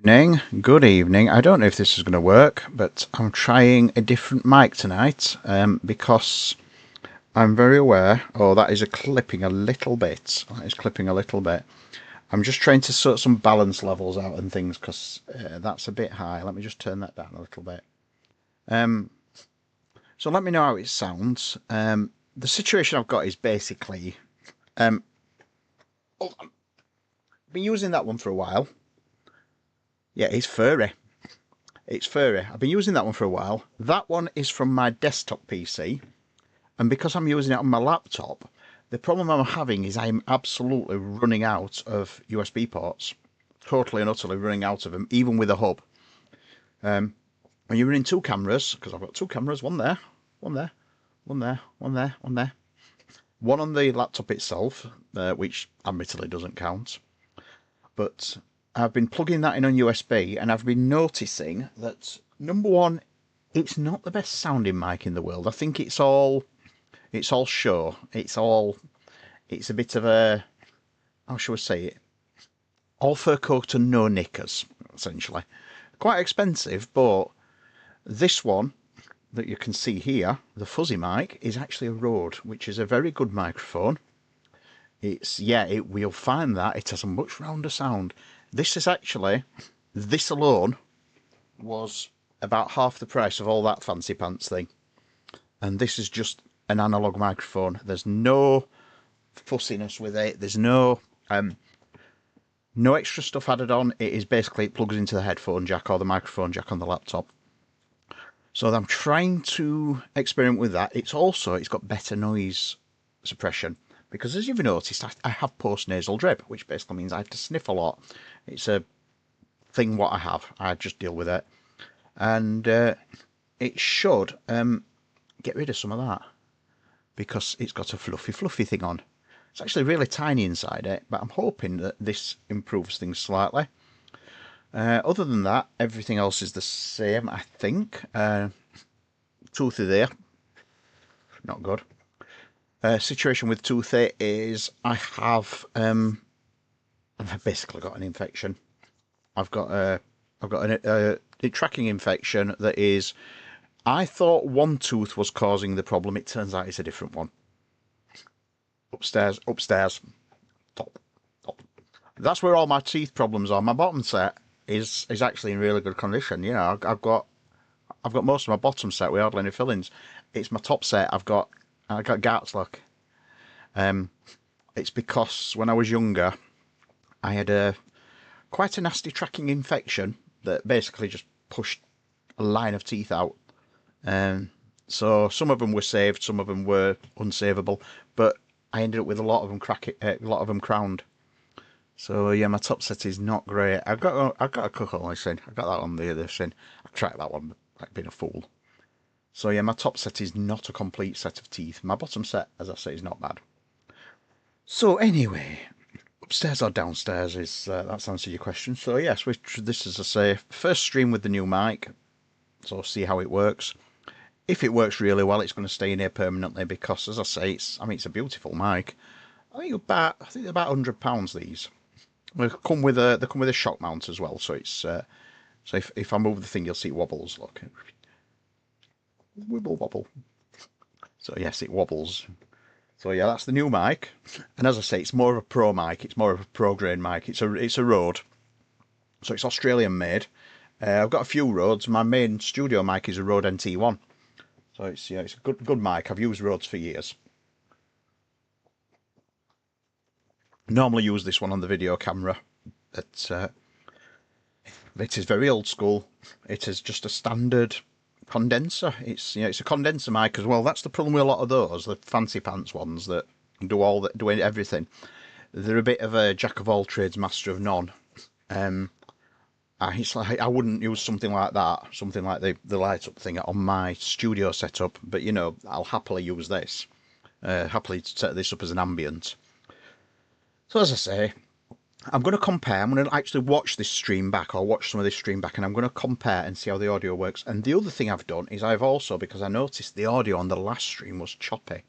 Good evening. I don't know if this is going to work, but I'm trying a different mic tonight because I'm very aware. Oh, that is clipping a little bit. That is clipping a little bit. I'm just trying to sort some balance levels out and things because that's a bit high. Let me just turn that down a little bit. Um, so let me know how it sounds. The situation I've got is basically, hold on. I've been using that one for a while. Yeah, it's furry. It's furry. I've been using that one for a while. That one is from my desktop PC. And because I'm using it on my laptop, the problem I'm having is I'm absolutely running out of USB ports. Totally and utterly running out of them, even with a hub. When you're running two cameras, because I've got two cameras, one there, one there, one there, one there, one there. One on the laptop itself, which admittedly doesn't count. But I've been plugging that in on USB, and I've been noticing that, number one, it's not the best sounding mic in the world. I think it's all show. It's a bit of a, how shall we say it? All fur coat and no knickers, essentially. Quite expensive, but this one that you can see here, the fuzzy mic, is actually a Rode, which is a very good microphone. We'll find that it has a much rounder sound. This alone was about half the price of all that fancy pants thing. And this is just an analog microphone. There's no fussiness with it. There's no extra stuff added on. It plugs into the headphone jack or the microphone jack on the laptop. So I'm trying to experiment with that. It's got better noise suppression because, as you've noticed, I have post-nasal drip, which basically means I have to sniff a lot. It's a thing what I have. I just deal with it, and it should get rid of some of that because it's got a fluffy thing on. It's actually really tiny inside it, but I'm hoping that this improves things slightly. Other than that, everything else is the same, I think. Toothy there, not good. Situation with Toothy is I've basically got an infection. I've got a tracking infection that is. I thought one tooth was causing the problem. It turns out it's a different one. Upstairs, top. That's where all my teeth problems are. My bottom set is actually in really good condition. You know, I've got most of my bottom set with hardly any fillings. It's my top set. I got Gart's luck. It's because when I was younger, I had quite a nasty tracking infection that basically just pushed a line of teeth out. So some of them were saved, some of them were unsavable, but I ended up with a lot of them crowned. So yeah, my top set is not great. I've got a couple I sin. I got that on the other sin. I tracked that one like being a fool. So yeah, my top set is not a complete set of teeth. My bottom set, as I say, is not bad. So anyway, upstairs or downstairs is that's answered your question. So yes, this is, as I say, first stream with the new mic. So see how it works. If it works really well, it's going to stay in here permanently because, as I say, it's a beautiful mic. I think they're about £100 these. They come with a shock mount as well, so it's so if I move the thing, you'll see it wobbles. Look, wobble. So yes, it wobbles. So yeah, that's the new mic, and as I say, it's more of a pro mic. It's more of a pro grain mic. It's a Rode, so it's Australian made. I've got a few Rodes. My main studio mic is a Rode NT1, so it's a good mic. I've used Rodes for years. Normally use this one on the video camera. It is very old school. It is just a standard condenser. It's a condenser mic as well. That's the problem with a lot of those, the fancy pants ones that do everything. They're a bit of a jack of all trades, master of none. It's like I wouldn't use something like that, something like the light up thing on my studio setup. But I'll happily use this. Happily set this up as an ambient. So as I say, I'm going to compare. I'm going to actually watch this stream back, or watch some of this stream back, and I'm going to compare and see how the audio works. And the other thing I've done is I've also, because I noticed the audio on the last stream was choppy,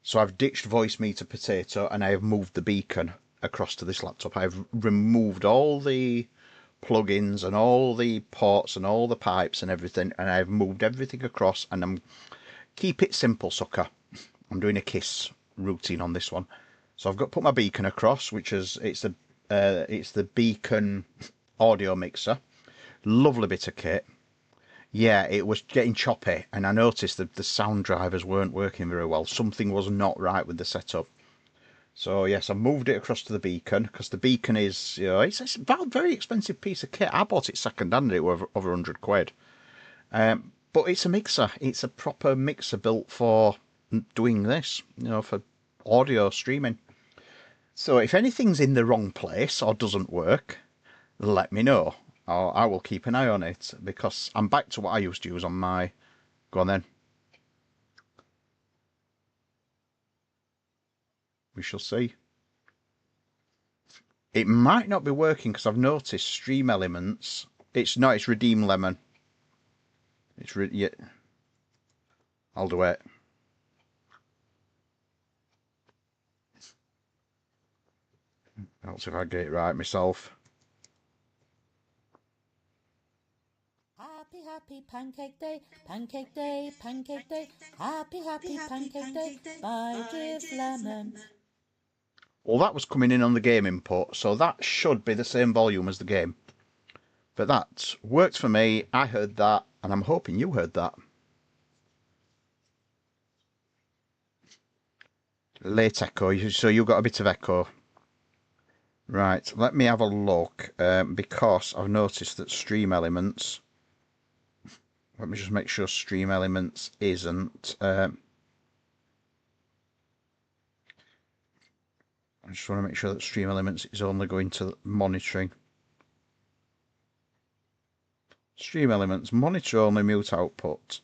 so I've ditched voice meter potato and I have moved the beacon across to this laptop. I've removed all the plugins and all the ports and all the pipes and everything, and I've moved everything across, and I'm keep it simple, sucker. I'm doing a KISS routine on this one. So I've got to put my beacon across, which is it's the beacon audio mixer. Lovely bit of kit. Yeah, it was getting choppy, and I noticed that the sound drivers weren't working very well. Something was not right with the setup. So yes, I moved it across to the beacon, because the beacon is, you know, it's a very expensive piece of kit. I bought it second-hand, it was over 100 quid. But it's a mixer. It's a proper mixer built for doing this, you know, for audio streaming. So if anything's in the wrong place or doesn't work, let me know. Or I will keep an eye on it, because I'm back to what I used to use on my... Go on then. We shall see. It might not be working, because I've noticed Stream Elements. It's Redeem Lemon. Yeah. I'll do it. I'll see if I get it right myself. Happy, happy pancake day, pancake day, pancake day. Happy, happy pancake day by Drift Lemon. Well, that was coming in on the game input, so that should be the same volume as the game. But that worked for me. I heard that, and I'm hoping you heard that. Late echo, so you got a bit of echo. Right, let me have a look, because I've noticed that Stream Elements... Let me just make sure Stream Elements isn't... I just want to make sure that Stream Elements is only going to monitoring. Stream Elements, monitor only, mute output.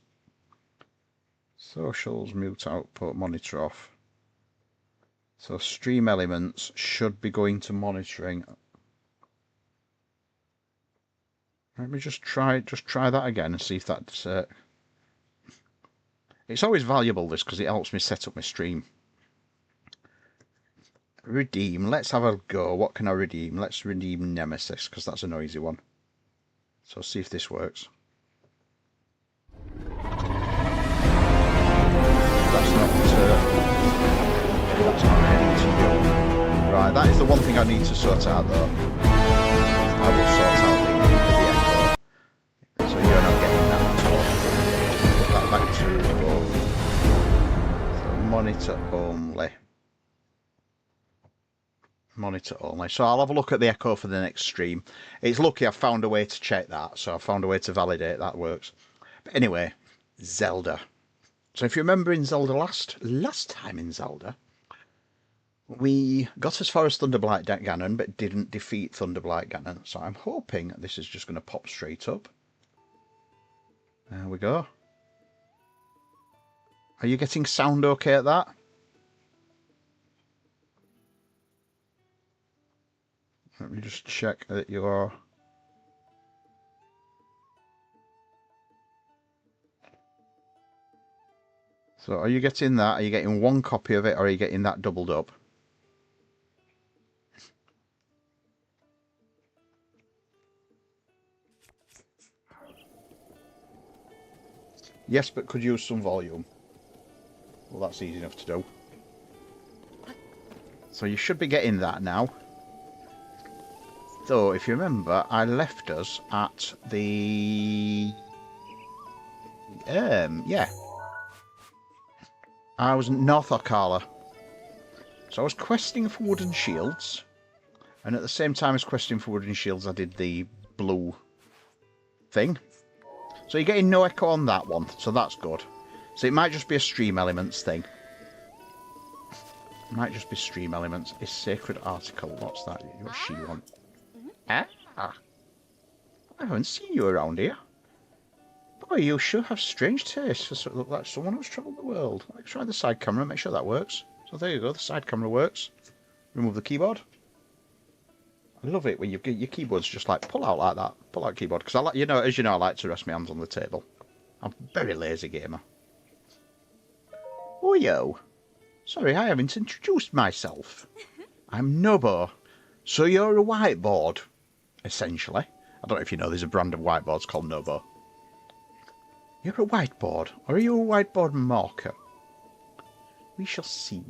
Socials, mute output, monitor off. So Stream Elements should be going to monitoring. Let me just try that again and see if that's... It's always valuable, this, because it helps me set up my stream. Redeem. Let's have a go. What can I redeem? Let's redeem Nemesis, because that's a noisy one. So see if this works. That's not ready to go. Right, that is the one thing I need to sort out, though. I will sort out the echo. So you're not getting that at all. Put that back to both. So monitor only. Monitor only. So I'll have a look at the echo for the next stream. It's lucky I've found a way to check that, so I've found a way to validate that works. But anyway, Zelda. So if you remember in Zelda last time in Zelda, we got as far as Thunderblight Ganon, but didn't defeat Thunderblight Ganon. So I'm hoping this is just going to pop straight up. There we go. Are you getting sound okay at that? Let me just check that you are. So are you getting that? Are you getting one copy of it, or are you getting that doubled up? Yes, but could use some volume. Well, that's easy enough to do. So you should be getting that now. So, if you remember, I left us at the... yeah. I was in North Ocala. So I was questing for wooden shields. And at the same time as questing for wooden shields, I did the blue thing. So you're getting no echo on that one, so that's good. So it might just be a Stream Elements thing. It might just be Stream Elements. A sacred article. What's that? What's she want? Ah, I haven't seen you around here. Boy, you sure have strange taste for sort of look like someone who's travelled the world. Let's try the side camera and make sure that works. So there you go, the side camera works. Remove the keyboard. I love it when your keyboard's just like pull out like that. Pull out keyboard, because I like, as you know, I like to rest my hands on the table. I'm a very lazy gamer. Oh yo, sorry, I haven't introduced myself. I'm Nobo. So you're a whiteboard, essentially. I don't know if you know, there's a brand of whiteboards called Nobo. You're a whiteboard, or are you a whiteboard marker? We shall see.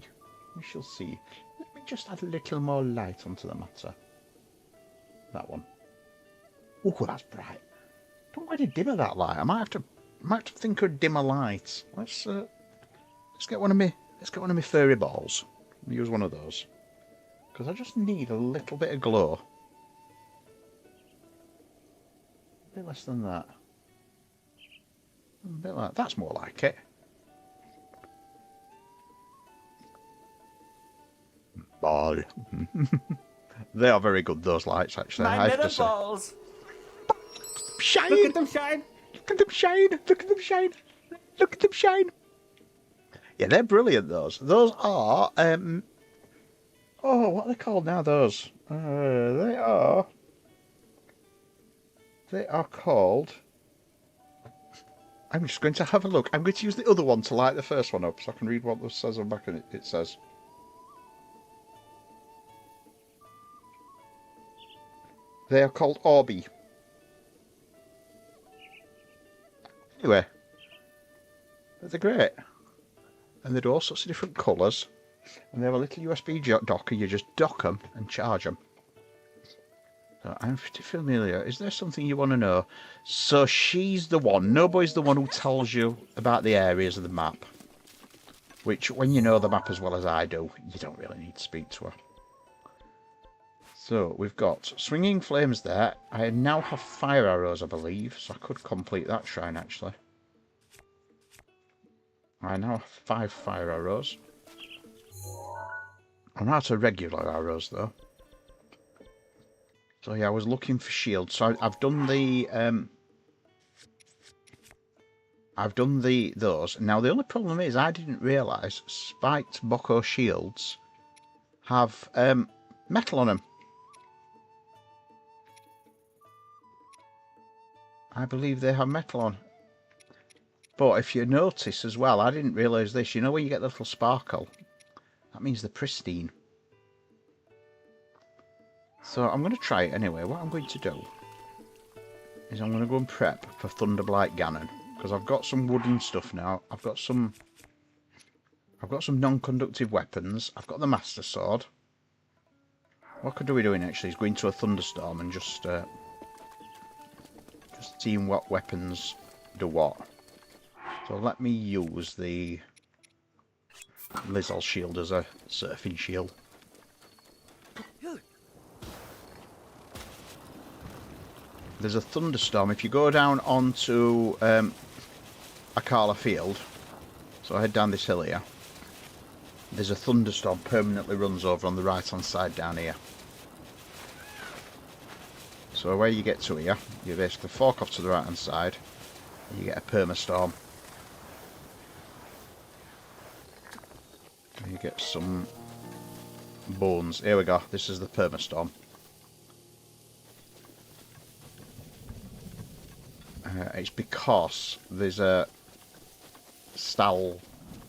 We shall see. Let me just add a little more light onto the matter. That one. Oh, that's bright. Don't want to dimmer that light. I might have to think of dimmer lights. Let's get one of me. Let's get one of my furry balls. Use one of those because I just need a little bit of glow. A bit less than that. A bit like that's more like it. Ball. They are very good, those lights, actually. My I have little to say. balls. Shine! Look at them shine. Look at them shine! Look at them shine! Look at them shine! Yeah, they're brilliant, those. Those are, oh, what are they called now, those? They are called... I'm just going to have a look. I'm going to use the other one to light the first one up so I can read what this says on the back of it. It says... They are called Orbi. Anyway, they're great. And they do all sorts of different colours. And they have a little USB dock, and you just dock them and charge them. So I'm pretty familiar. Is there something you want to know? So she's the one. Nobody's the one who tells you about the areas of the map. Which, when you know the map as well as I do, you don't really need to speak to her. So, we've got swinging flames there. I now have fire arrows, I believe, so I could complete that shrine, actually. I now have 5 fire arrows. I'm out of regular arrows, though. So, yeah, I was looking for shields. So, I've done the... those. Now, the only problem is I didn't realise spiked Boko shields have metal on them. I believe they have metal on. But if you notice as well, I didn't realise this. You know when you get the little sparkle? That means they're pristine. So I'm going to try it anyway. What I'm going to do is I'm going to go and prep for Thunderblight Ganon. Because I've got some wooden stuff now. I've got some non-conductive weapons. I've got the Master Sword. What could we be doing actually is going to a thunderstorm and just seeing what weapons do what. So let me use the Lizzle shield as a surfing shield. There's a thunderstorm. If you go down onto Akala Field, so I head down this hill here, there's a thunderstorm permanently runs over on the right hand side down here. So where you get to here, you basically fork off to the right hand side and you get a permastorm. And you get some bones. Here we go, this is the permastorm. It's because there's a Stal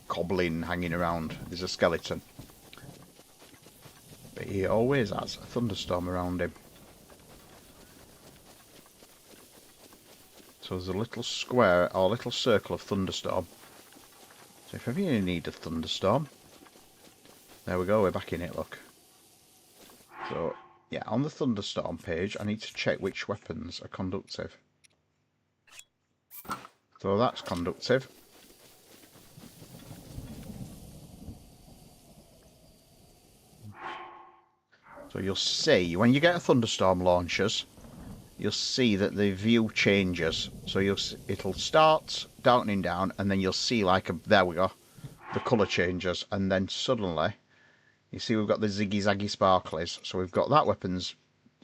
goblin hanging around. There's a skeleton. But he always has a thunderstorm around him. So there's a little square or a little circle of thunderstorm. So if ever you need a thunderstorm, there we go, we're back in it, look. So yeah, on the thunderstorm page I need to check which weapons are conductive. So that's conductive. So you'll see, when you get a thunderstorm launches, you'll see that the view changes. So it'll start darkening down, and then you'll see there we go, the colour changes, and then suddenly, you see we've got the ziggy zaggy sparklies. So we've got that weapon's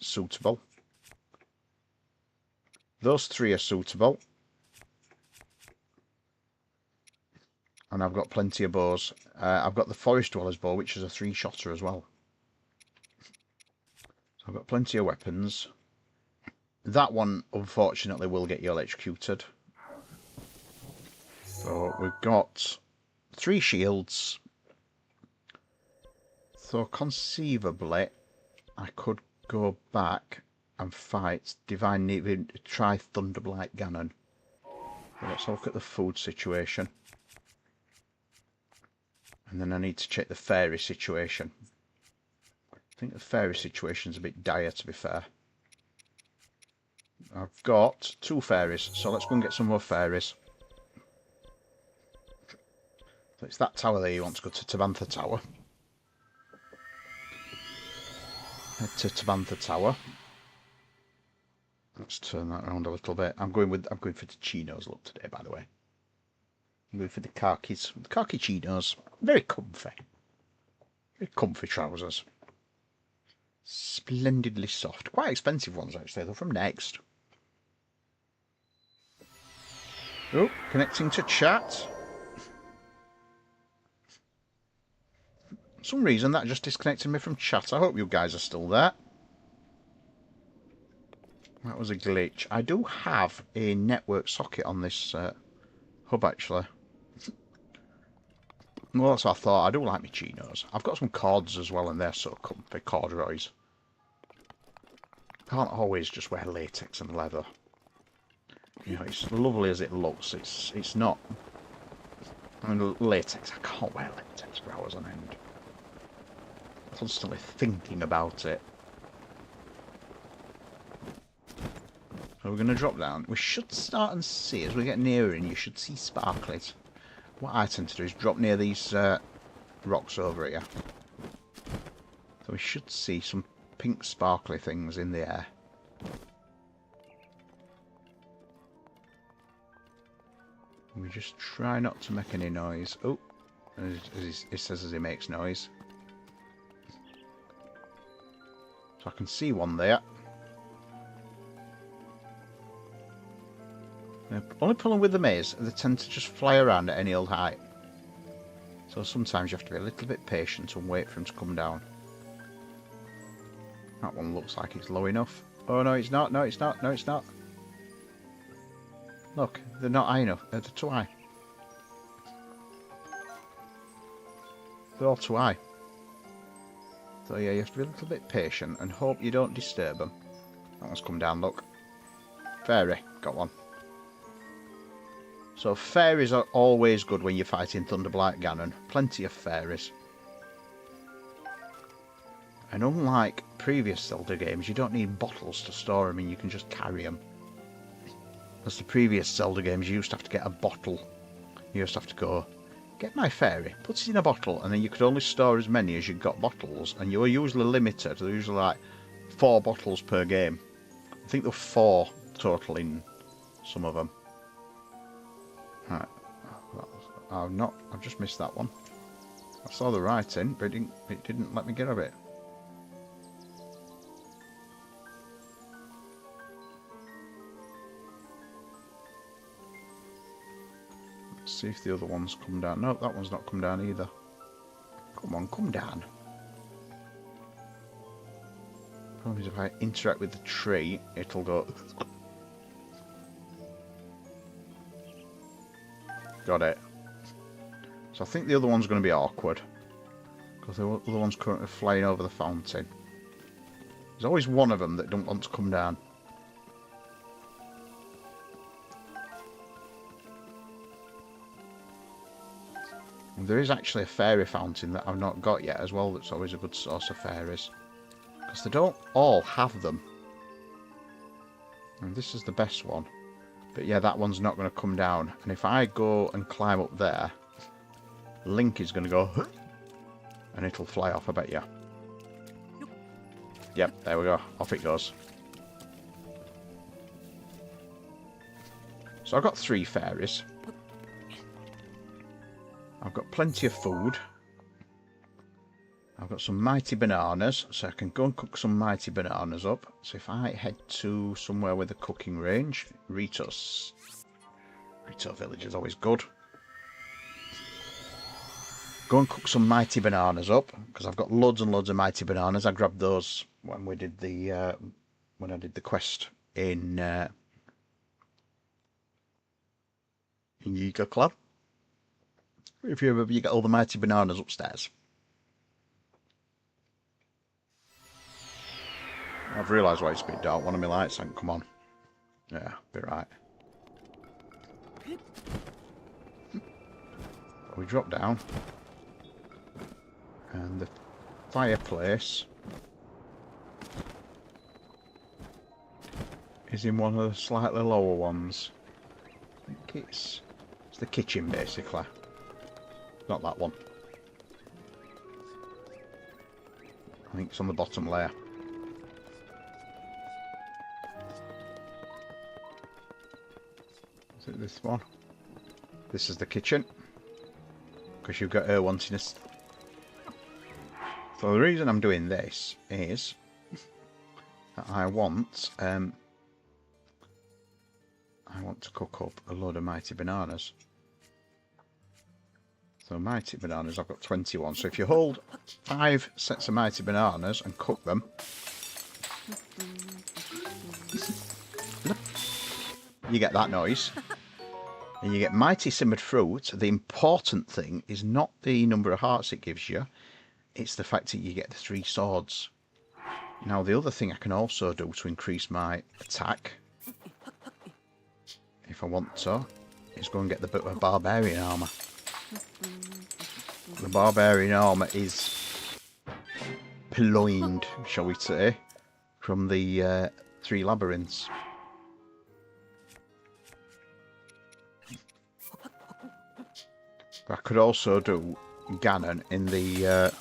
suitable. Those 3 are suitable. And I've got plenty of bows. I've got the Forest Dweller's bow, which is a 3-shotter as well. So I've got plenty of weapons. That one, unfortunately, will get you electrocuted. So we've got 3 shields. So conceivably, I could go back and fight Divine Need to try Thunderblight Ganon. So let's look at the food situation. And then I need to check the fairy situation. I think the fairy situation's a bit dire, to be fair. I've got 2 fairies, so let's go and get some more fairies. So it's that tower there you want to go to, Tabantha Tower. Head to Tabantha Tower. Let's turn that around a little bit. I'm going for the chinos look today, by the way. I'm going for the khakis. The khaki chinos. Very comfy. Very comfy trousers. Splendidly soft. Quite expensive ones actually, they're from Next. Oh, connecting to chat. For some reason that just disconnected me from chat. I hope you guys are still there. That was a glitch. I do have a network socket on this hub actually. Well, that's what I thought. I do like my chinos. I've got some cords as well and they're so comfy. Corduroys. Can't always just wear latex and leather. You know, it's lovely as it looks. It's not. I mean, latex. I can't wear latex for hours on end. Constantly thinking about it. So we're going to drop down. We should start and see, as we get nearer in, you should see sparklies. What I tend to do is drop near these rocks over here. So we should see some pink sparkly things in the air. We just try not to make any noise. Oh, it says as he makes noise. So I can see one there. The only problem with them is they tend to just fly around at any old height. So sometimes you have to be a little bit patient and wait for them to come down. That one looks like it's low enough. Oh no, it's not. No, it's not. No, it's not. Look, they're not high enough. They're too high. They're all too high. So yeah, you have to be a little bit patient and hope you don't disturb them. That one's come down, look. Fairy, got one. So fairies are always good when you're fighting Thunderblight Ganon. Plenty of fairies. And unlike previous Zelda games, you don't need bottles to store them in, you can just carry them. As the previous Zelda games, you used to have to get a bottle. You used to have to go, get my fairy, put it in a bottle, and then you could only store as many as you got bottles, and you were usually limited. There were usually like 4 bottles per game. I think there were 4 total in some of them. Right. I've just missed that one. I saw the writing, but it didn't let me get a bit. Let's see if the other one's come down. No, that one's not come down either. Come on, come down. Problem is if I interact with the tree, it'll go... Got it. So I think the other one's going to be awkward. Because the other one's currently flying over the fountain. There's always one of them that don't want to come down. And there is actually a fairy fountain that I've not got yet as well, that's always a good source of fairies. Because they don't all have them. And this is the best one. But yeah, that one's not going to come down. And if I go and climb up there, Link is going to go... and it'll fly off, I bet you. Yep, there we go. Off it goes. So I've got 3 fairies. I've got plenty of food. I've got some mighty bananas, so I can go and cook some mighty bananas up. So if I head to somewhere with a cooking range, Rito Village is always good. Go and cook some mighty bananas up, because I've got loads and loads of mighty bananas. I grabbed those when we did the when I did the quest in Yiga Club. If you remember, you get all the mighty bananas upstairs. I've realised why it's a bit dark. One of my lights ain't come on. Yeah, be right. We drop down. And the fireplace is in one of the slightly lower ones. I think it's the kitchen basically. Not that one. I think it's on the bottom layer. Is it this one? This is the kitchen. Because you've got her wanting us. So the reason I'm doing this is that I want to cook up a load of mighty bananas. So mighty bananas, I've got 21. So if you hold 5 sets of mighty bananas and cook them, you get that noise. And you get mighty simmered fruit. The important thing is not the number of hearts it gives you, it's the fact that you get the 3 swords. Now the other thing I can also do to increase my attack, if I want to, is go and get the bit of barbarian armour. The barbarian armour is purloined, shall we say, from the 3 labyrinths. I could also do Ganon in the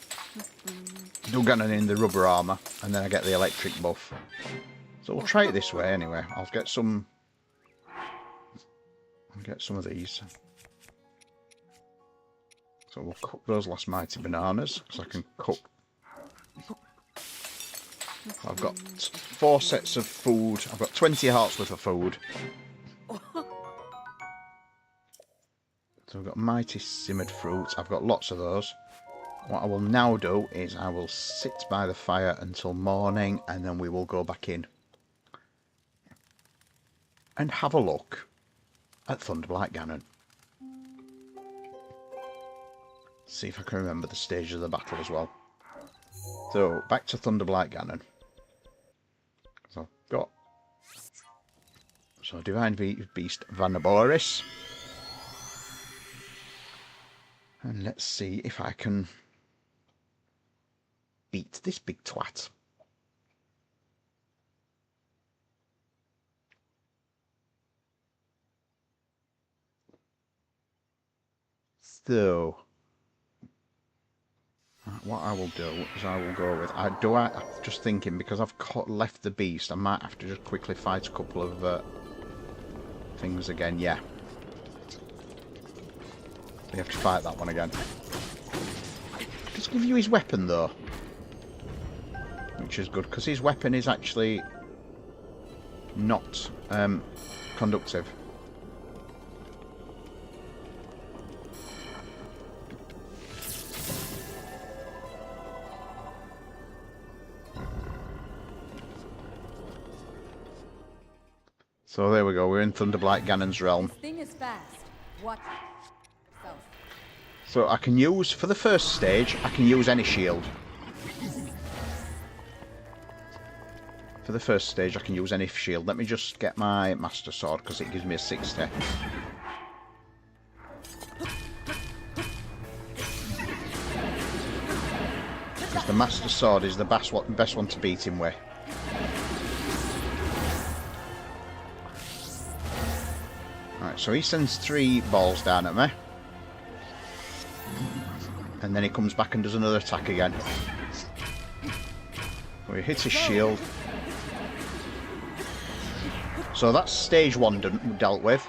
rubber armour, and then I get the electric buff. So we'll try it this way anyway. I'll get some of these. So we'll cook those last mighty bananas, because I can cook. I've got 4 sets of food. I've got 20 hearts worth of food. So I've got mighty simmered fruit. I've got lots of those. What I will now do is I will sit by the fire until morning, and then we will go back in and have a look at Thunderblight Ganon. See if I can remember the stage of the battle as well. So back to Thunderblight Ganon. So I've got Divine Beast Vanaboris. And let's see if I can beat this big twat. So, what I will do is I will go with... I'm just thinking, because I've left the beast, I might have to just quickly fight a couple of things again. Yeah. You have to fight that one again. Just give you his weapon though, which is good, because his weapon is actually not conductive. So there we go, we're in Thunderblight Ganon's realm. This thing is fast. Watch yourself. So I can use, for the first stage, I can use any shield. For the first stage I can use any shield. Let me just get my Master Sword, because it gives me a 60. Because the Master Sword is the best one to beat him with. Alright, so he sends 3 balls down at me. And then he comes back and does another attack again. So he hits his shield. So that's stage 1 dealt with,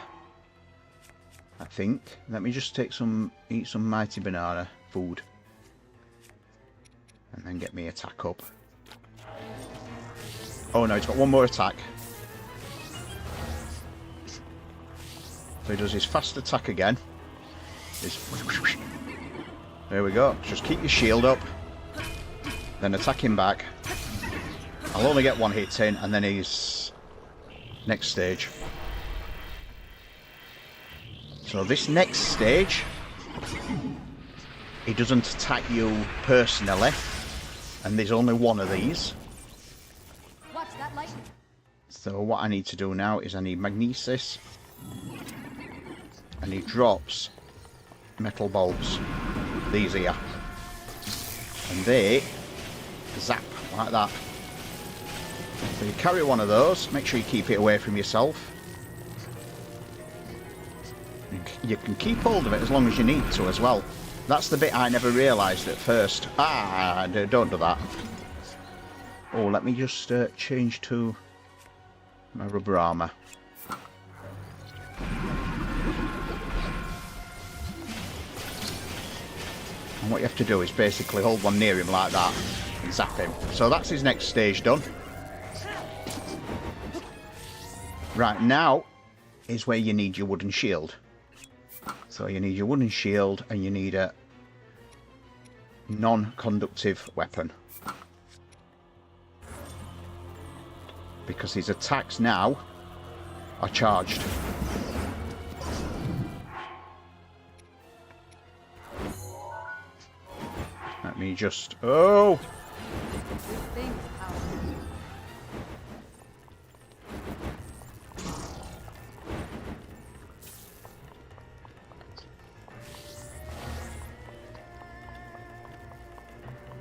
I think. Let me just eat some mighty banana food. And then get me attack up. Oh no, he's got one more attack. So he does his fast attack again. There we go. Just keep your shield up. Then attack him back. I'll only get 1 hit in, and then he's... next stage. So this next stage, he doesn't attack you personally, and there's only 1 of these. So what I need to do now is I need magnesis. And he drops metal bulbs. These here. And they zap like that. So you carry one of those. Make sure you keep it away from yourself. You can keep hold of it as long as you need to as well. That's the bit I never realised at first. Ah, don't do that. Oh, let me just change to my rubber armour. And what you have to do is basically hold one near him like that and zap him. So that's his next stage done. Right, now is where you need your wooden shield. So you need your wooden shield and you need a non-conductive weapon. Because his attacks now are charged. Let me just... Oh!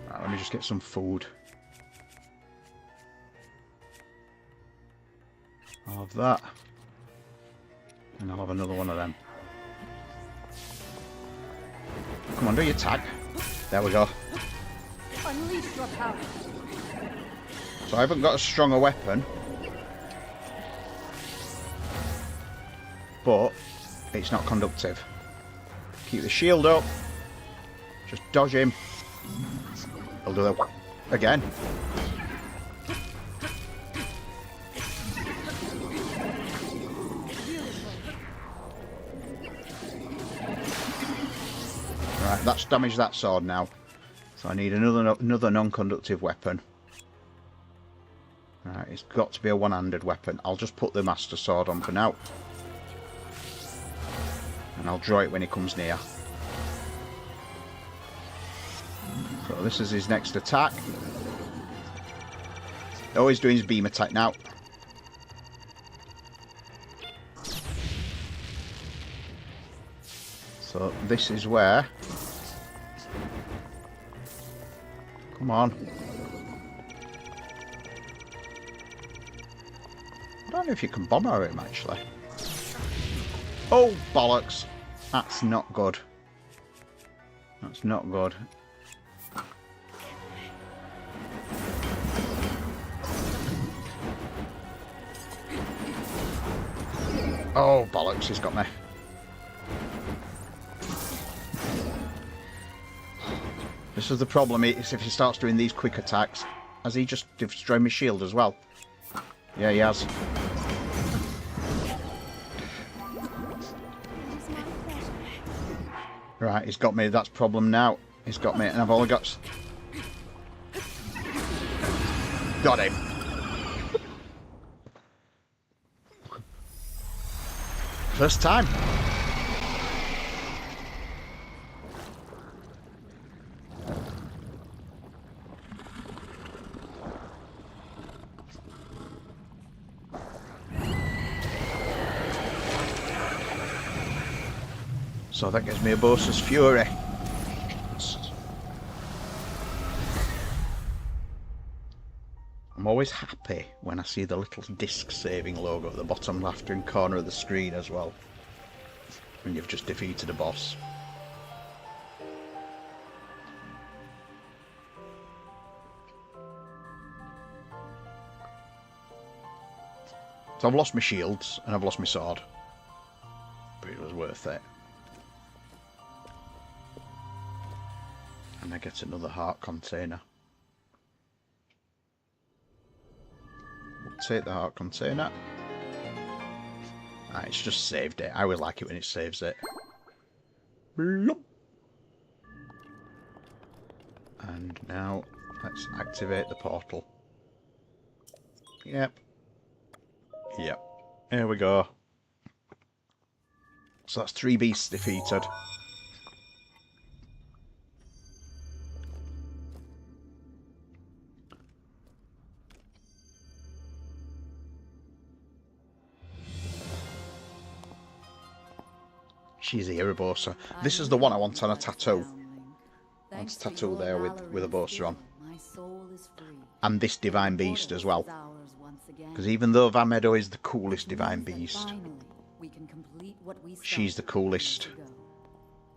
Right, let me just get some food. I'll have that. And I'll have another one of them. Come on, do your tag. There we go. Unleash your power. So I haven't got a stronger weapon. But it's not conductive. Keep the shield up. Just dodge him. I'll do that again. Right, that's damaged that sword now. So I need another non-conductive weapon. Right, it's got to be a one-handed weapon. I'll just put the Master Sword on for now. And I'll draw it when he comes near. So this is his next attack. Oh, he's doing his beam attack now. So this is where... Come on. I don't know if you can bomb at him, actually. Oh, bollocks. That's not good. That's not good. Oh, bollocks, he's got me. This is the problem, is if he starts doing these quick attacks. Has he just destroyed my shield as well? Yeah, he has. Right, he's got me. That's problem now. He's got me, and I've only got... Got him. First time. So that gives me a Bosa's Fury. I'm always happy when I see the little disc saving logo at the bottom left-hand corner of the screen as well. When you've just defeated a boss. So I've lost my shields and I've lost my sword. But it was worth it. And I get another heart container. We'll take the heart container. Ah, it's just saved it. I always like it when it saves it. Bloop. And now let's activate the portal. Yep. Yep. Here we go. So that's 3 beasts defeated. She's the Erebos. This is the one I want on a tattoo. I want a tattoo there with a boaster on. And this Divine Beast as well. Because even though Vamedo is the coolest Divine Beast, she's the coolest.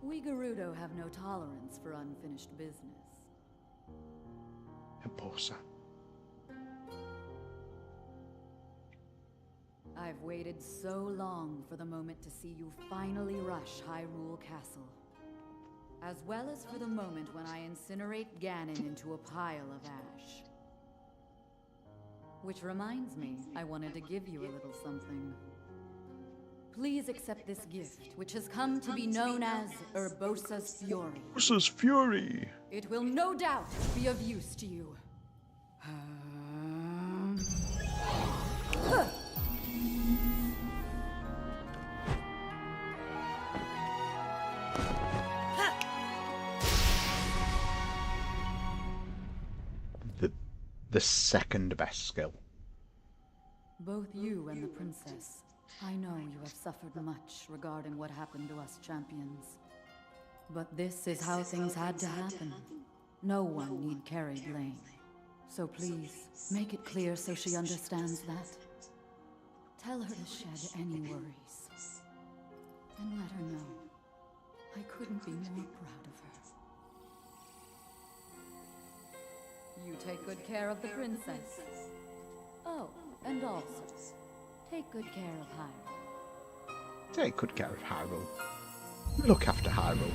We Gerudo have no tolerance for unfinished business. Bosa. I've waited so long for the moment to see you finally rush Hyrule Castle. As well as for the moment when I incinerate Ganon into a pile of ash. Which reminds me, I wanted to give you a little something. Please accept this gift, which has come to be known as Urbosa's Fury. Urbosa's Fury! It will no doubt be of use to you. The second best skill. Both you and the princess, I know you have suffered much regarding what happened to us champions. But this is how things had to happen. No one need carry blame. So please, make it clear so she understands that. Tell her to shed any worries. And let her know I couldn't be more proud of her. You take good care of the princess. Oh, and also, take good care of Hyrule. Take good care of Hyrule. Look after Hyrule.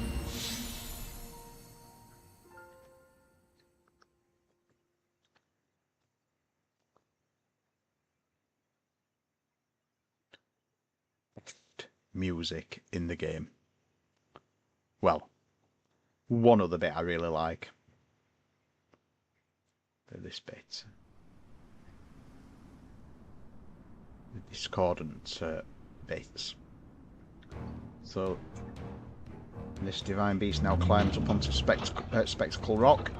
Music in the game. Well, one other bit I really like. This bit. The discordant bits. So this Divine Beast now climbs up onto Spectacle Rock.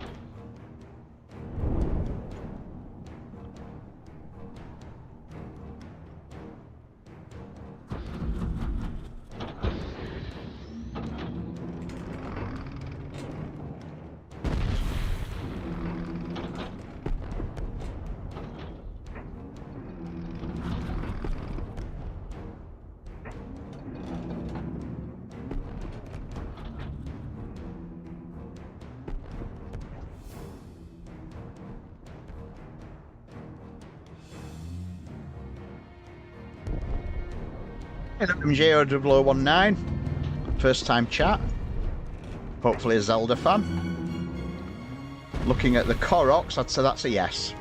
MJO0019, first time chat, hopefully a Zelda fan. Looking at the Koroks, I'd say that's a yes.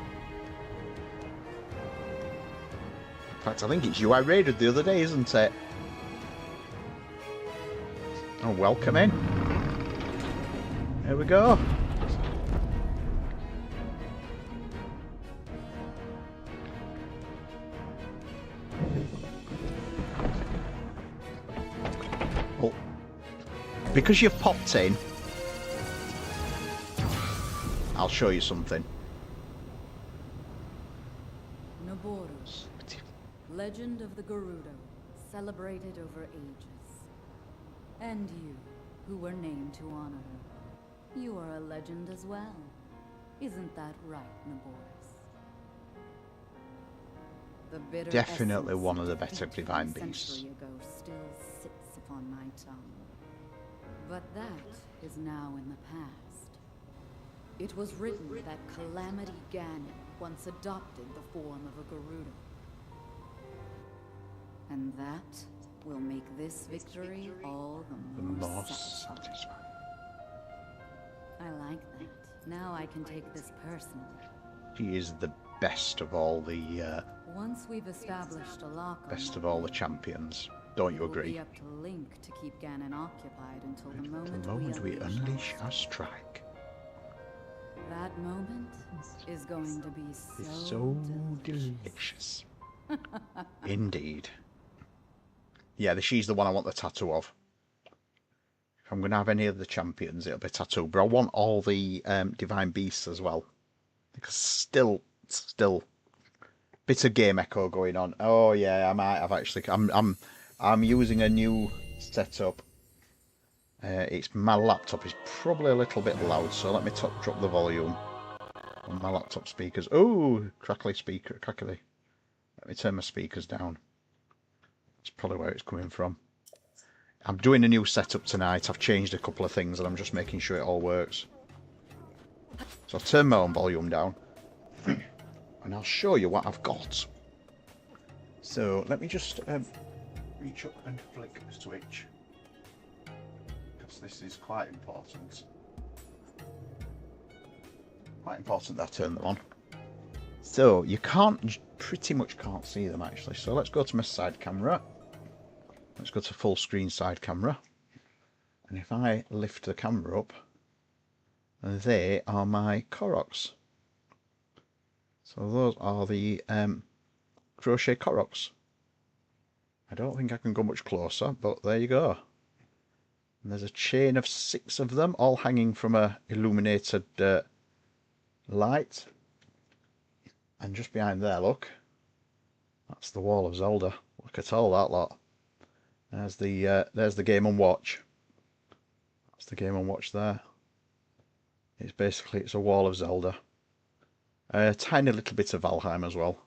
In fact, I think it's you I raided the other day, isn't it? Oh, welcome in. Here we go. Because you've popped in, I'll show you something. Naboru, legend of the Gerudo, celebrated over ages. And you, who were named to honor her. You are a legend as well. Isn't that right, Naboris? The bitter Definitely one of the essence better Divine Beasts. century ago still sits upon my tongue. But that is now in the past. It was written that Calamity Ganon once adopted the form of a Gerudo. And that will make this victory all the more satisfying. I like that. Now I can take this personally. She is the best of all the Once we've established a lock on best of all the champions. Don't you it will agree? be up to Link to keep Ganon occupied until the The moment we unleash our strike. That moment is going to be It's so so delicious. delicious. Indeed. Yeah, she's the one I want the tattoo of. If I'm going to have any of the champions, it'll be tattoo. But I want all the Divine Beasts as well. Because still, bit of game echo going on. Oh yeah, I might have actually. I'm using a new setup It's my laptop is probably a little bit loud, so let me drop the volume on my laptop speakers. Oh, crackly speaker, crackly. Let me turn my speakers down. That's probably where it's coming from. I'm doing a new setup tonight. I've changed a couple of things and I'm just making sure it all works. So I've turned my own volume down. And I'll show you what I've got. So let me just reach up and flick the switch. Because this is quite important. Quite important that I turn them on. So you pretty much can't see them actually. So let's go to my side camera. Let's go to full screen side camera. And if I lift the camera up, they are my Koroks. So those are the crochet Koroks. I don't think I can go much closer, but there you go. And there's a chain of 6 of them, all hanging from a illuminated light. And just behind there, look, that's the wall of Zelda. Look at all that lot. There's the Game & Watch. That's the Game & Watch there. It's a wall of Zelda. A tiny little bit of Valheim as well.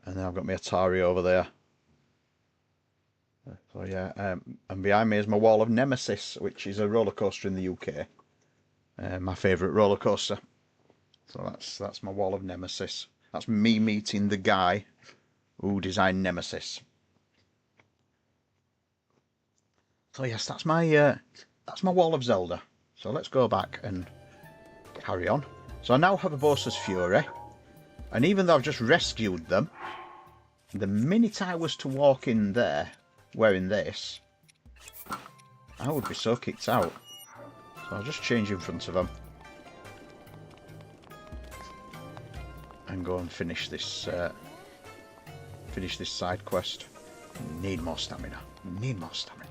And then I've got my Atari over there. So yeah, and behind me is my wall of Nemesis, which is a roller coaster in the UK. My favourite roller coaster. So that's my wall of Nemesis. That's me meeting the guy who designed Nemesis. So yes, that's my wall of Zelda. So let's go back and carry on. So I now have a Bowser's Fury, and even though I've just rescued them, the minute I was to walk in there wearing this, I would be so kicked out. So I'll just change in front of them and go and finish this side quest. Need more stamina. Need more stamina.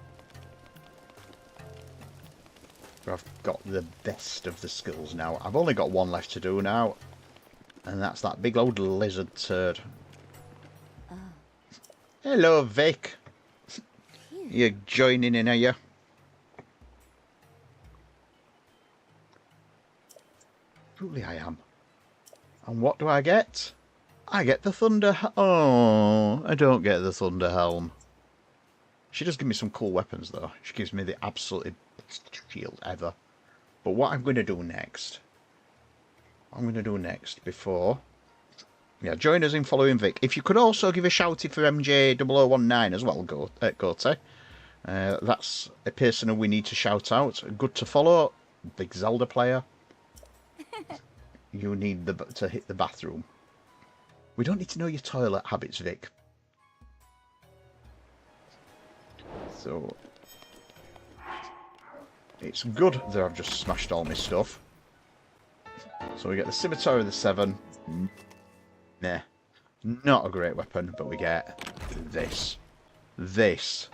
But I've got the best of the skills now. I've only got one left to do now, and that's that big old lizard turd. Oh. Hello, Vic. You're joining in, are you? Truly I am. And what do I get? I get the Thunder... Oh, I don't get the Thunder Helm. She does give me some cool weapons, though. She gives me the absolutely best shield ever. But what I'm going to do next... before... Yeah, join us in following Vic. If you could also give a shouty for MJ0019 as well, Gote. That's a person who we need to shout out. Good to follow. Big Zelda player. You need to hit the bathroom. We don't need to know your toilet habits, Vic. So... it's good that I've just smashed all my stuff. So we get the Scimitar of the 7. Nah. Not a great weapon, but we get this. This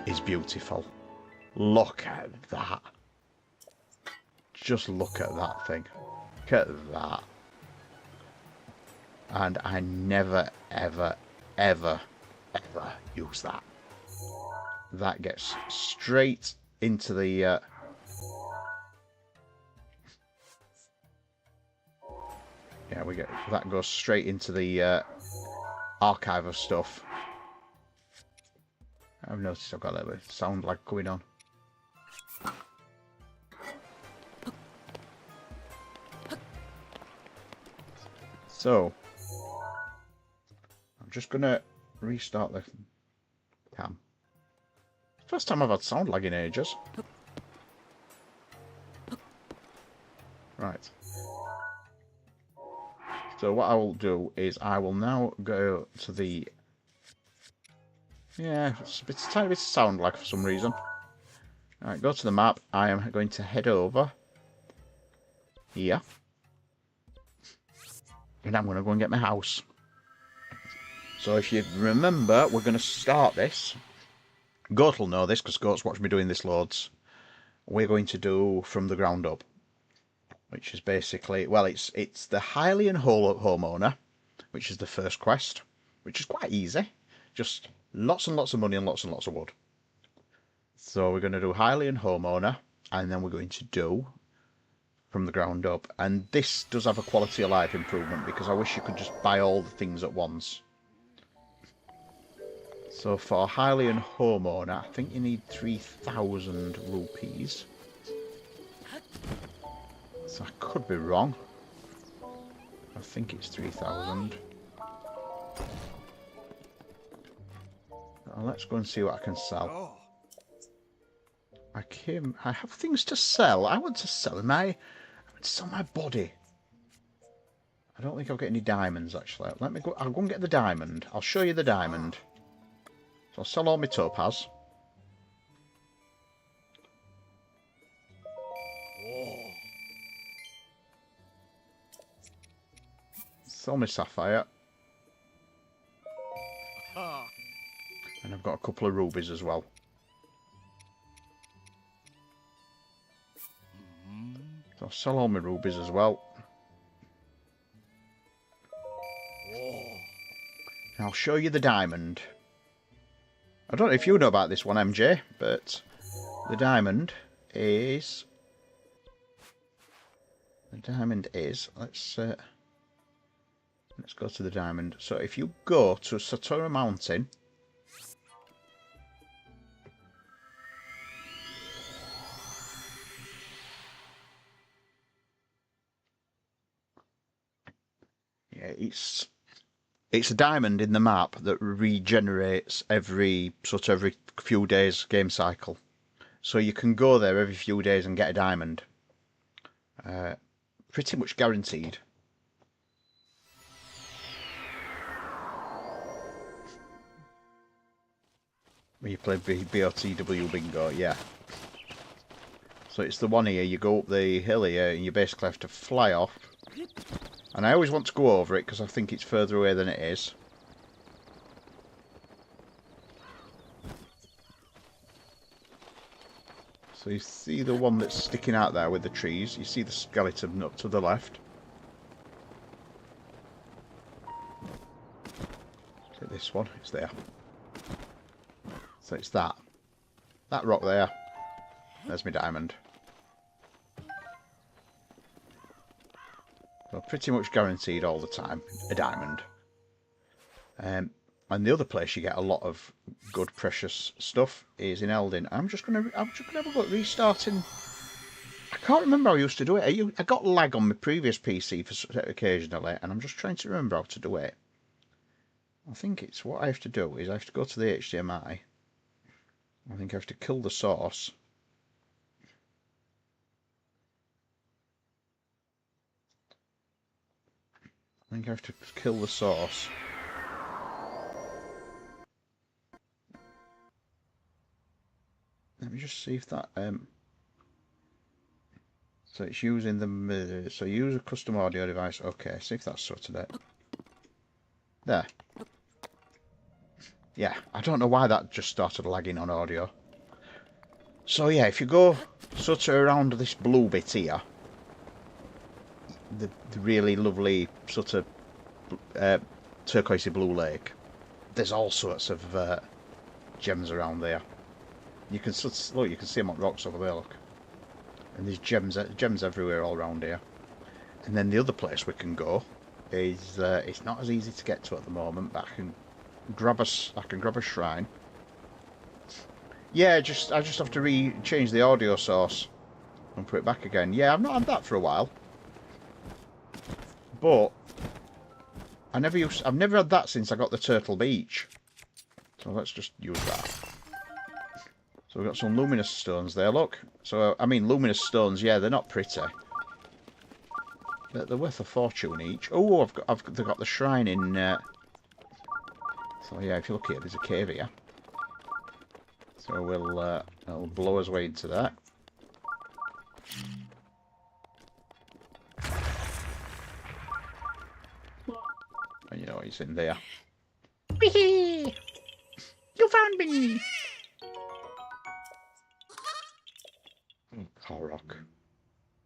is beautiful. Look at that. Just look at that thing. Look at that. And I never, ever, ever, ever use that. That gets straight into the... yeah, that goes straight into the archive of stuff. I've noticed I've got a little bit of sound lag going on. So, I'm just gonna restart the cam. First time I've had sound lag in ages. Right. So what I will do is I will now go to the... yeah, it's a tiny bit of sound lag for some reason. Alright, go to the map. I am going to head over here. And I'm going to go and get my house. So if you remember, we're going to start this. Goat will know this because Goat's watched me doing this loads. We're going to do from the ground up. Which is basically, well, it's the Hylian homeowner, which is the first quest, which is quite easy. Just lots and lots of money and lots of wood. So we're going to do Hylian Homeowner, and then we're going to do From the Ground Up. And this does have a quality of life improvement, because I wish you could just buy all the things at once. So for Hylian Homeowner, I think you need 3,000 rupees. So I could be wrong. I think it's 3,000. Let's go and see what I can sell. I have things to sell. I want to sell I want to sell my body. I don't think I've got any diamonds actually. Let me go. I'll go and get the diamond. I'll show you the diamond. So I'll sell all my topaz. Sell my sapphire. And I've got a couple of rubies as well. So I'll sell all my rubies as well. And I'll show you the diamond. I don't know if you know about this one, MJ, but the diamond is... let's go to the diamond. So if you go to Satora Mountain... Yeah, it's a diamond in the map that regenerates every few days game cycle. So you can go there every few days and get a diamond. Pretty much guaranteed. When you play BOTW bingo, yeah. So it's the one here, you go up the hill here and you basically have to fly off. And I always want to go over it because I think it's further away than it is. So you see the one that's sticking out there with the trees. You see the skeleton up to the left. Take this one, it's there. So it's that. That rock there. There's my diamond. So pretty much guaranteed all the time, a diamond. And the other place you get a lot of good precious stuff is in Eldin. I'm just gonna have a look restarting. I can't remember how I used to do it. I got lag on my previous PC for occasionally, and I'm just trying to remember how to do it. I think it's what I have to do is I have to go to the HDMI. I think I have to kill the source. I think I have to kill the source. Let me just see if that so it's using the so use a custom audio device. Okay, see if that's sorted out. There. Yeah, I don't know why that just started lagging on audio. So yeah, if you go sort of around this blue bit here, the really lovely sort of turquoisey blue lake, there's all sorts of gems around there. You can look, you can see them on rocks over there, look. And there's gems everywhere all around here. And then the other place we can go is it's not as easy to get to at the moment, but I can grab a shrine. Yeah, I just have to change the audio source and put it back again. Yeah, I've not had that for a while. But I've never had that since I got the Turtle Beach. So let's just use that. So we've got some luminous stones there, look. So, I mean, luminous stones, yeah, they're not pretty. They're worth a fortune each. Oh, they've got the shrine in... So, yeah, if you look here, there's a cave here. So it'll blow us way into that. And you know, he's in there. Whee! You found me! Oh, Korok.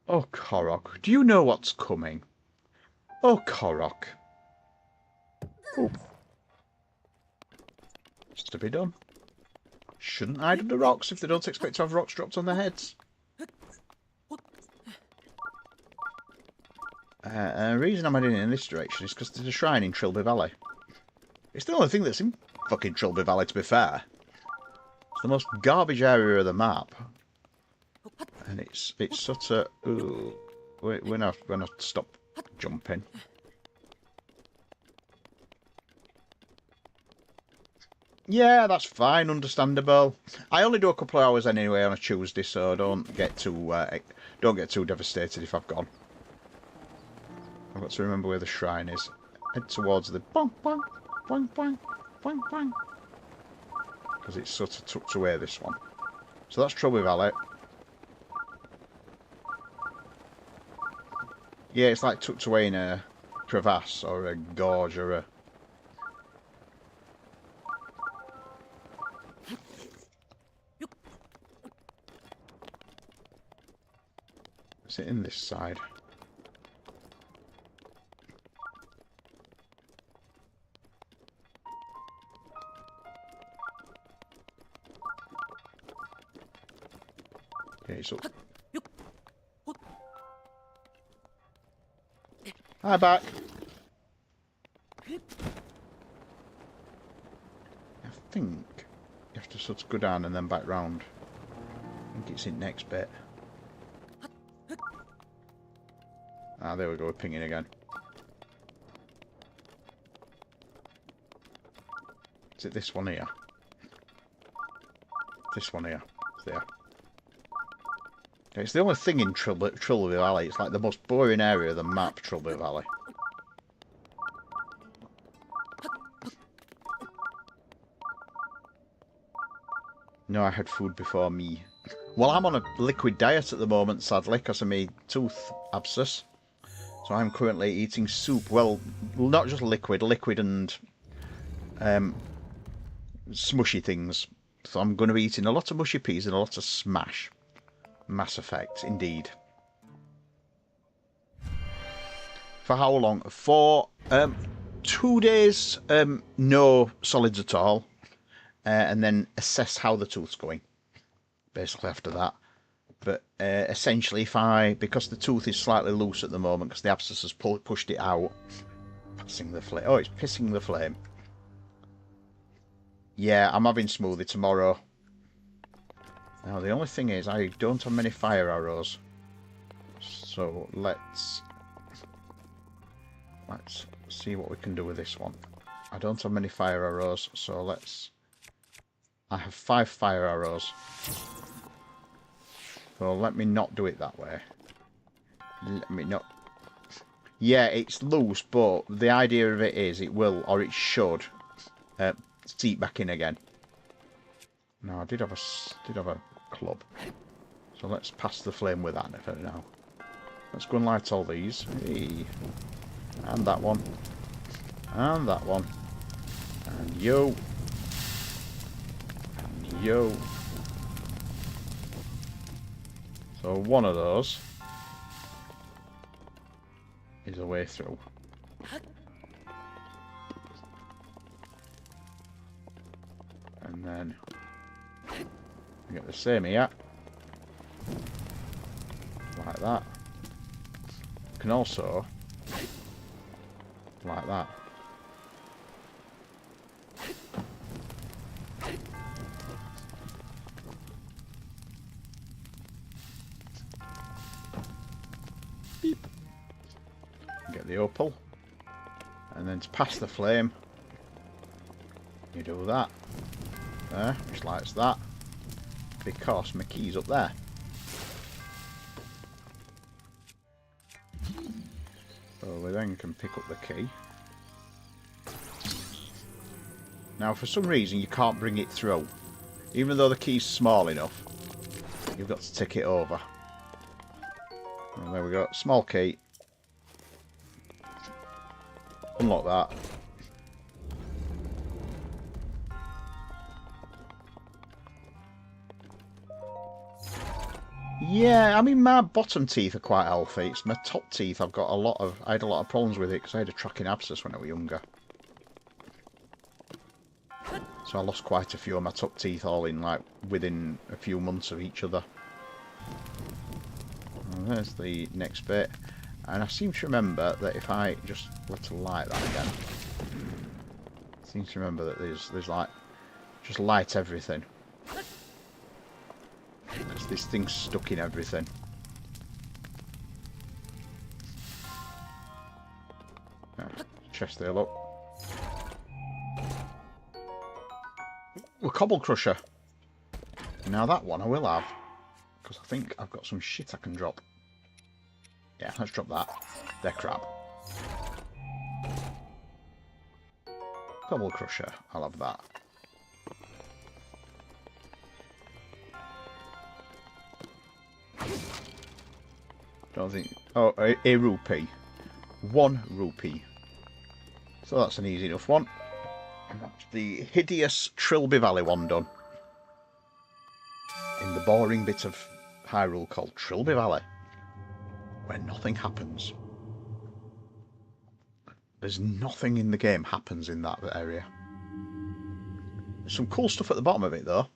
Oh, Korok. Do you know what's coming? Oh, Korok. Oh. Just to be done. shouldn't hide under rocks if they don't expect to have rocks dropped on their heads. The reason I'm heading in this direction is because there's a shrine in Trilby Valley. It's the only thing that's in fucking Trilby Valley, to be fair. It's the most garbage area of the map. And it's sort of... Ooh, we're not stop jumping. Yeah, that's fine, understandable. I only do a couple of hours anyway on a Tuesday, so don't get too devastated if I've gone. I've got to remember where the shrine is. Head towards the bong bong bong bong bong bong, because it's sort of tucked away, this one. So that's Trilby Valley. Yeah, it's like tucked away in a crevasse or a gorge or a... Is it in this side? Okay, so... Hi, back. I think you have to sort of go down and then back round. I think it's in next bit. Ah, there we go, we're pinging again. Is it this one here? This one here. It's there. Okay, it's the only thing in Trilby Valley. It's like the most boring area of the map, Trilby Valley. No, I had food before me. Well, I'm on a liquid diet at the moment, sadly, because of my tooth abscess. So I'm currently eating soup. Well, not just liquid and smushy things. So I'm going to be eating a lot of mushy peas and a lot of smash. Mass Effect, indeed. For how long? For 2 days, no solids at all. And then assess how the tooth's going. Basically after that. But essentially, because the tooth is slightly loose at the moment, because the abscess has pushed it out. Passing the flame. Oh, it's pissing the flame. Yeah, I'm having smoothie tomorrow. Now, the only thing is, I don't have many fire arrows. So, let's see what we can do with this one. I don't have many fire arrows, so I have 5 fire arrows. So let me not do it that way. Let me not... Yeah, it's loose, but the idea of it is it will, or it should, seep back in again. No, I did have a club. So let's pass the flame with that for now. Let's go and light all these. Hey. And that one. And that one. And yo. And yo. So one of those is a way through. And then we get the same here. Like that. You can also like that. Beep. Get the opal. And then to pass the flame, you do that. There, which lights that. Because my key's up there. So we then can pick up the key. Now for some reason you can't bring it through. Even though the key's small enough, you've got to take it over. And there we go, small key. Unlock that. Yeah, I mean my bottom teeth are quite healthy. It's my top teeth I had a lot of problems with it because I had a tracking abscess when I was younger. So I lost quite a few of my top teeth all in like within a few months of each other. And there's the next bit. And I seem to remember that if I just let light that again. I seem to remember that there's like just light everything. Because this thing's stuck in everything. Chest there, look. A cobble crusher. Now that one I will have. Because I think I've got some shit I can drop. Yeah, let's drop that. They're crap. Cobble crusher. I'll have that. Don't think... Oh, a rupee. 1 rupee. So that's an easy enough one. And that's the hideous Trilby Valley one done. In the boring bit of Hyrule called Trilby Valley. Where nothing happens. There's nothing in the game happens in that area. There's some cool stuff at the bottom of it though.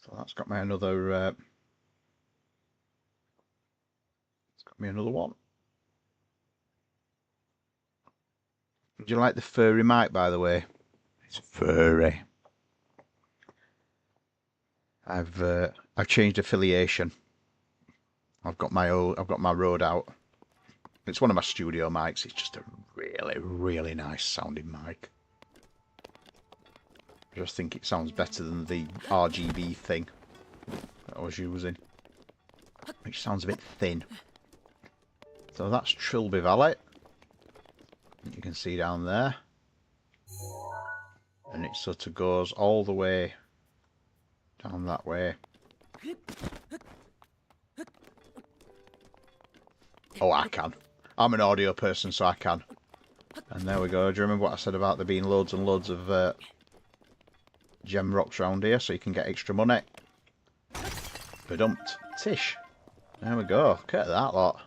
So that's got me another. It's got me another one. Do you like the furry mic, by the way? It's furry. I've changed affiliation. I've got my Rode out. It's one of my studio mics. It's just a really, really nice sounding mic. I just think it sounds better than the RGB thing that I was using, which sounds a bit thin. So that's Trilby Valley. You can see down there. And it sort of goes all the way down that way. Oh, I can. I'm an audio person, so I can. And there we go. Do you remember what I said about there being loads and loads of gem rocks around here, so you can get extra money? Badumped. Tish. There we go. Look at that lot.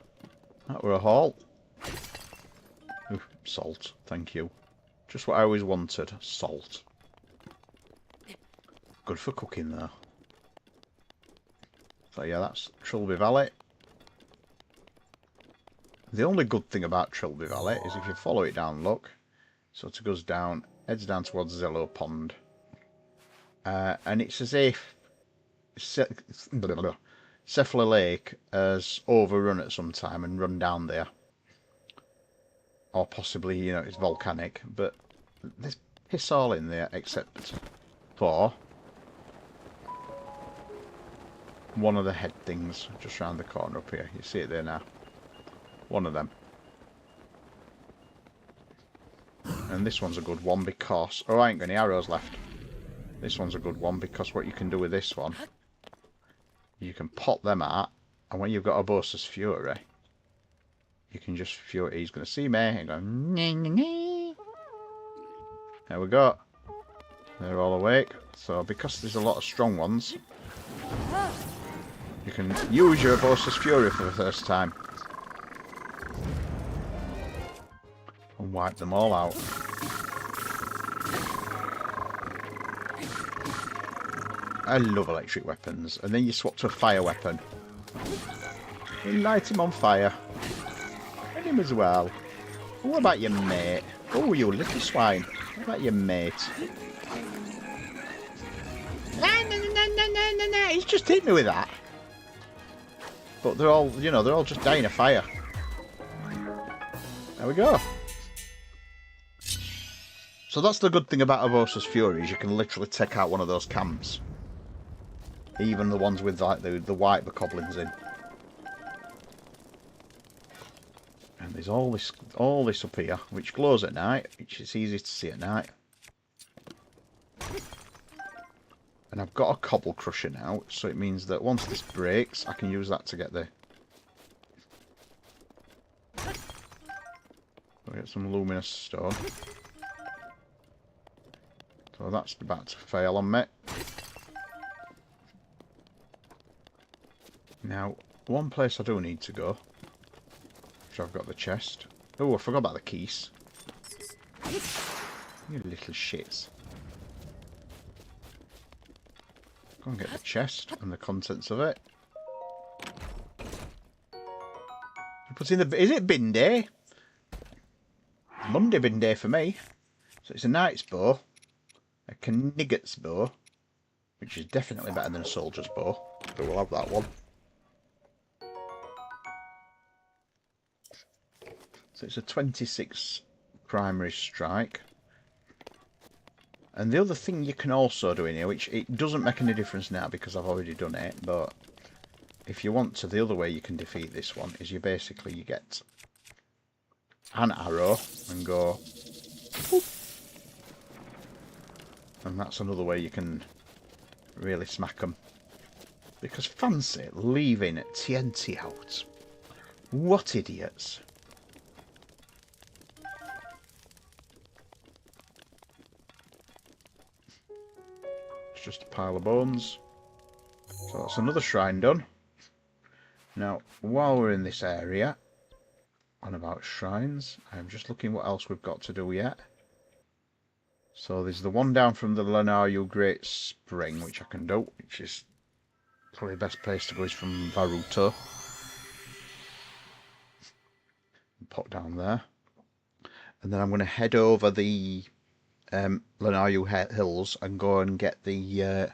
That were a haul. Ooh, salt. Thank you. Just what I always wanted. Salt. Good for cooking though. So yeah, that's Trilby Valley. The only good thing about Trilby Valley is if you follow it down, look. So it goes down, heads down towards Zello Pond. And it's as if Cephala Lake has overrun at some time and run down there. Or possibly, you know, it's volcanic. But there's piss all in there except for one of the head things just round the corner up here. You see it there now. One of them. And this one's a good one because... Oh, I ain't got any arrows left. This one's a good one because what you can do with this one, you can pop them out, and when you've got a Bosa's Fury, you can just Fury. He's going to see me and go... Nee, nee, nee. There we go. They're all awake. So because there's a lot of strong ones, you can use your Bosa's Fury for the first time. And wipe them all out. I love electric weapons. And then you swap to a fire weapon. You light him on fire. And him as well. What about your mate? Oh, you little swine. What about your mate? Nah. He's just hit me with that. But they're all, you know, they're all just dying of fire. There we go. So that's the good thing about Bosa's Fury, is you can literally take out one of those camps. Even the ones with like the white bokoblins in. And there's all this up here, which glows at night, which is easy to see at night. And I've got a cobble crusher now, so it means that once this breaks, I can use that to get the... We'll get some luminous stone. So that's about to fail on me. Now, one place I do need to go, which I've got the chest. Oh, I forgot about the keys. You little shits. Go and get the chest and the contents of it. Put in the... Is it bin day? Monday bin day for me. So it's a knight's bow, a knigget's bow, which is definitely better than a soldier's bow. So we'll have that one. So it's a 26 primary strike. And the other thing you can also do in here, which it doesn't make any difference now because I've already done it, but if you want to, the other way you can defeat this one is you get an arrow and go whoop. And that's another way you can really smack them. Because fancy leaving TNT out. What idiots. It's just a pile of bones. So that's another shrine done. Now, while we're in this area, on about shrines, I'm just looking what else we've got to do yet. So there's the one down from the Lanaryu Great Spring, which I can do, which is probably the best place to go is from Varuto. Pop down there. And then I'm going to head over the Lanaryu Hills and go and get the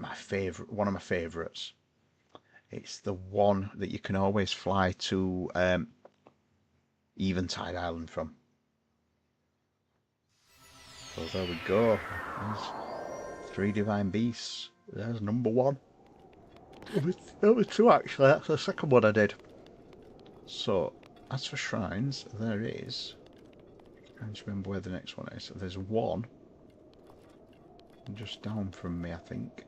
my favourite, one of my favourites. It's the one that you can always fly to Eventide Island from. So there we go. There's 3 divine beasts. There's number 1. There was 2 actually. That's the second one I did. So as for shrines, there is. I can't remember where the next one is. There's one just down from me, I think.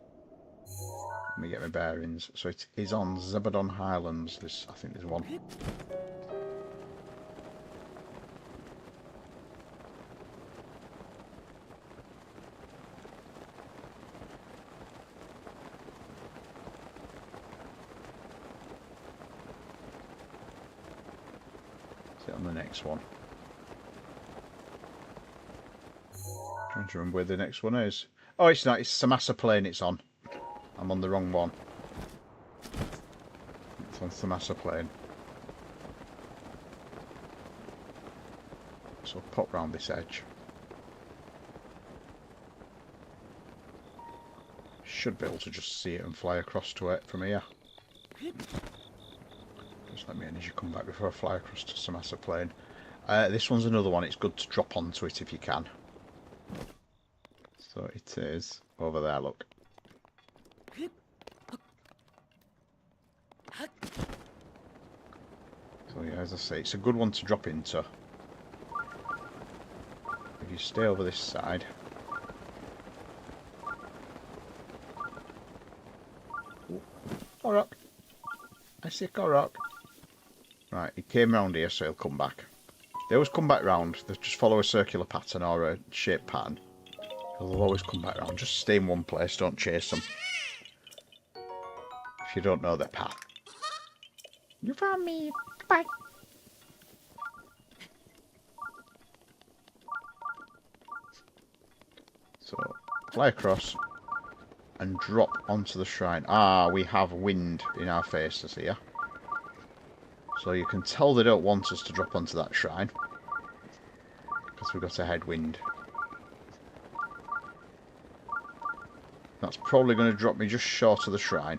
Let me get my bearings. So it is on Zebadon Highlands. I think there's one. Is it on the next one? Trying to remember where the next one is. Oh, it's not. It's Samasa Plain it's on. I'm on the wrong one. It's on Samasa Plain. So I'll pop round this edge. Should be able to just see it and fly across to it from here. Just let me in as you come back before I fly across to Samasa Plain. This one's another one. It's good to drop onto it if you can. So it is over there, look. So yeah, as I say, it's a good one to drop into. If you stay over this side. Korok. I see Korok. Right, he came round here, so he'll come back. They always come back round. They just follow a circular pattern or a shape pattern. They'll always come back round. Just stay in one place, don't chase them. If you don't know their path. You found me. Bye. So, fly across and drop onto the shrine. Ah, we have wind in our faces here. So you can tell they don't want us to drop onto that shrine. Because we've got a headwind. That's probably going to drop me just short of the shrine.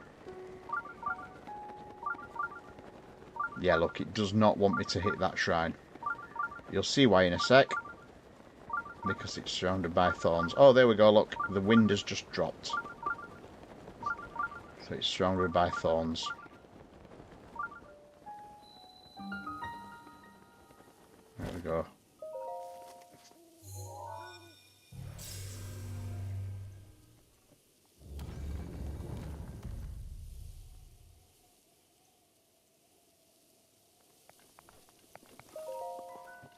Yeah, look, it does not want me to hit that shrine. You'll see why in a sec. Because it's surrounded by thorns. Oh, there we go, look. The wind has just dropped. So it's surrounded by thorns. There we go.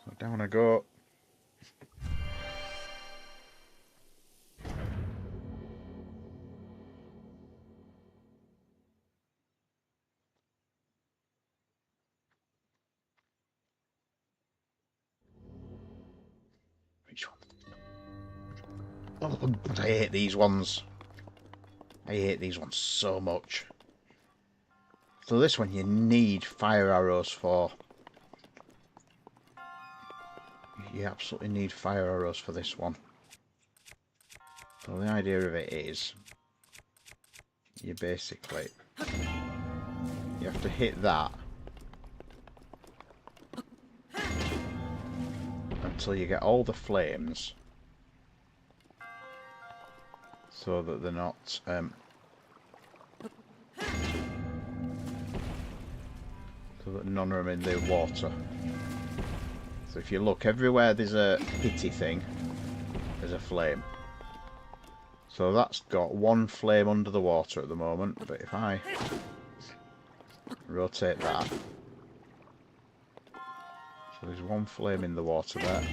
So down I go. Oh, I hate these ones. I hate these ones so much. So this one you need fire arrows for. You absolutely need fire arrows for this one. So the idea of it is, you basically, you have to hit that until you get all the flames, so that they're not so that none are in the water. So if you look, everywhere there's a hitty thing, there's a flame. So that's got one flame under the water at the moment, but if I rotate that, so there's one flame in the water there.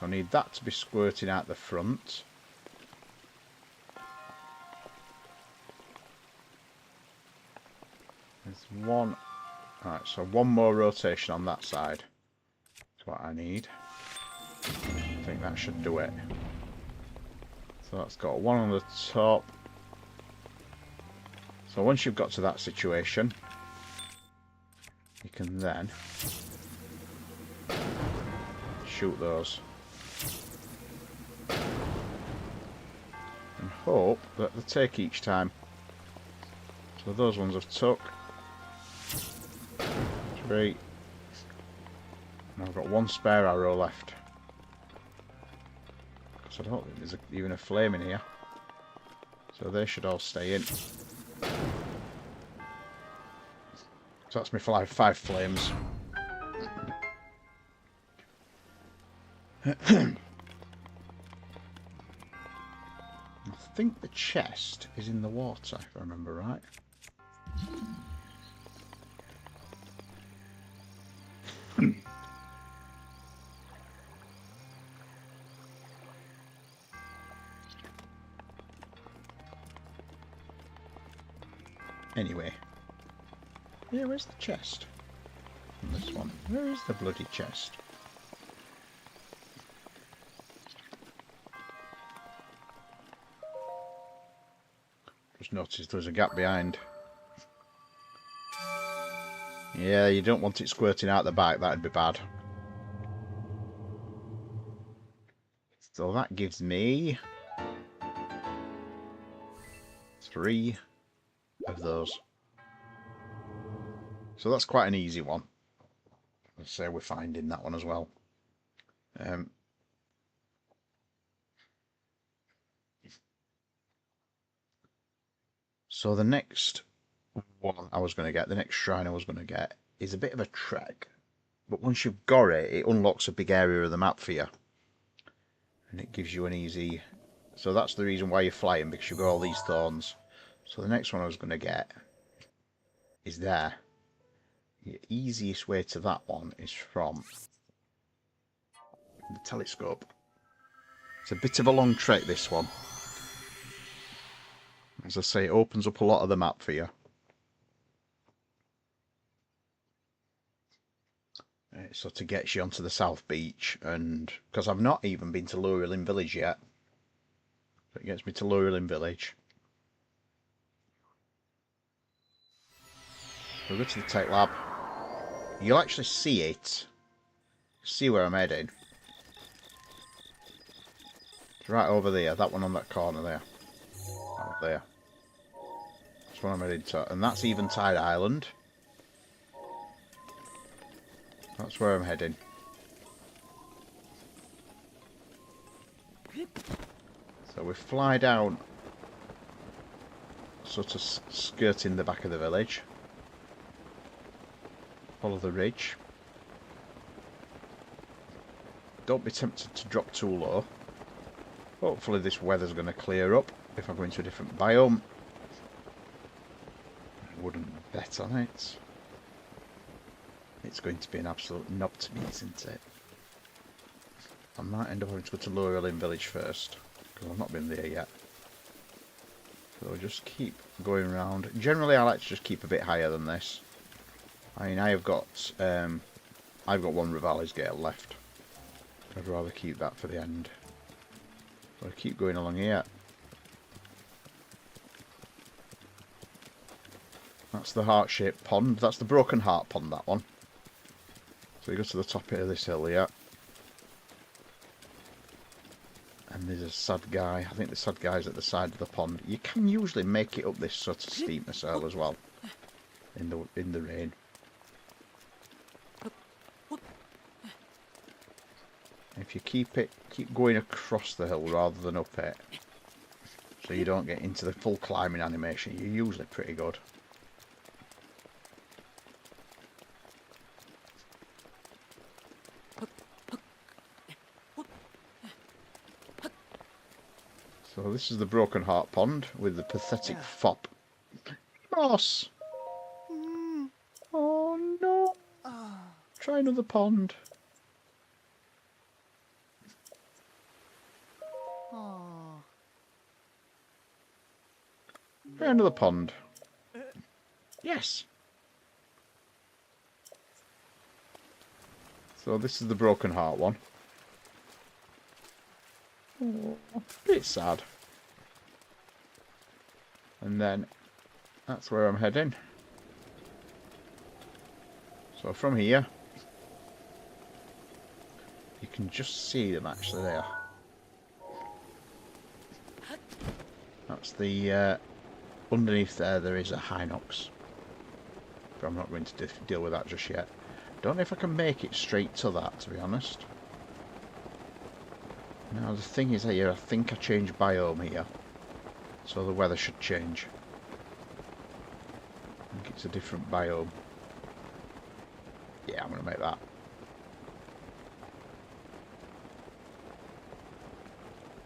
So I need that to be squirting out the front. There's one. Right, so one more rotation on that side. That's what I need. I think that should do it. So that's got one on the top. So once you've got to that situation, you can then shoot those. And hope that they take each time. So those ones have took. 3. And I've got one spare arrow left. Because I don't think there's even a flame in here. So they should all stay in. So that's me for 5 flames. I think the chest is in the water, if I remember right. Anyway. Yeah, where's the chest? On this one. Where is the bloody chest? Just noticed there's a gap behind. Yeah, you don't want it squirting out the back, that'd be bad. So that gives me 3 of those. So that's quite an easy one. Let's say we're finding that one as well. So the next one I was going to get, the next shrine I was going to get, is a bit of a trek. But once you've got it, it unlocks a big area of the map for you. And it gives you an easy... So that's the reason why you're flying, because you've got all these thorns. So the next one I was going to get is there. The easiest way to that one is from the telescope. It's a bit of a long trek, this one. As I say, it opens up a lot of the map for you. It sort of gets you onto the South Beach, and because I've not even been to Lurelin Village yet. So it gets me to Lurelin Village. We'll go to the Tech Lab. You'll actually see it. See where I'm heading. It's right over there, that one on that corner there. Out there. That's what I'm heading to. And that's Eventide Island. That's where I'm heading. So we fly down, sort of skirting the back of the village. Follow the ridge. Don't be tempted to drop too low. Hopefully this weather's going to clear up if I go into a different biome. I wouldn't bet on it. It's going to be an absolute knob to me, isn't it? I might end up having to go to Lower Lynn Village first, because I've not been there yet. So just keep going round. Generally, I like to just keep a bit higher than this. I mean, I've got one Rivali's Gale left. I'd rather keep that for the end. So I keep going along here. That's the heart-shaped pond. That's the Broken Heart pond, that one. So you go to the top of this hill here. And there's a sad guy. I think the sad guy's at the side of the pond. You can usually make it up this sort of steepness hill as well. In the rain. If you keep going across the hill rather than up it, so you don't get into the full climbing animation, you're usually pretty good. So this is the Broken Heart Pond with the pathetic fop. Moss! Oh no! Try another pond. Try another pond. Yes! So this is the Broken Heart one. Oh, bit sad. And then that's where I'm heading. So from here, you can just see them actually there. That's the underneath there is a Hinox. But I'm not going to deal with that just yet. Don't know if I can make it straight to that, to be honest. Now the thing is here, I think I changed biome here. So the weather should change. I think it's a different biome. Yeah, I'm going to make that.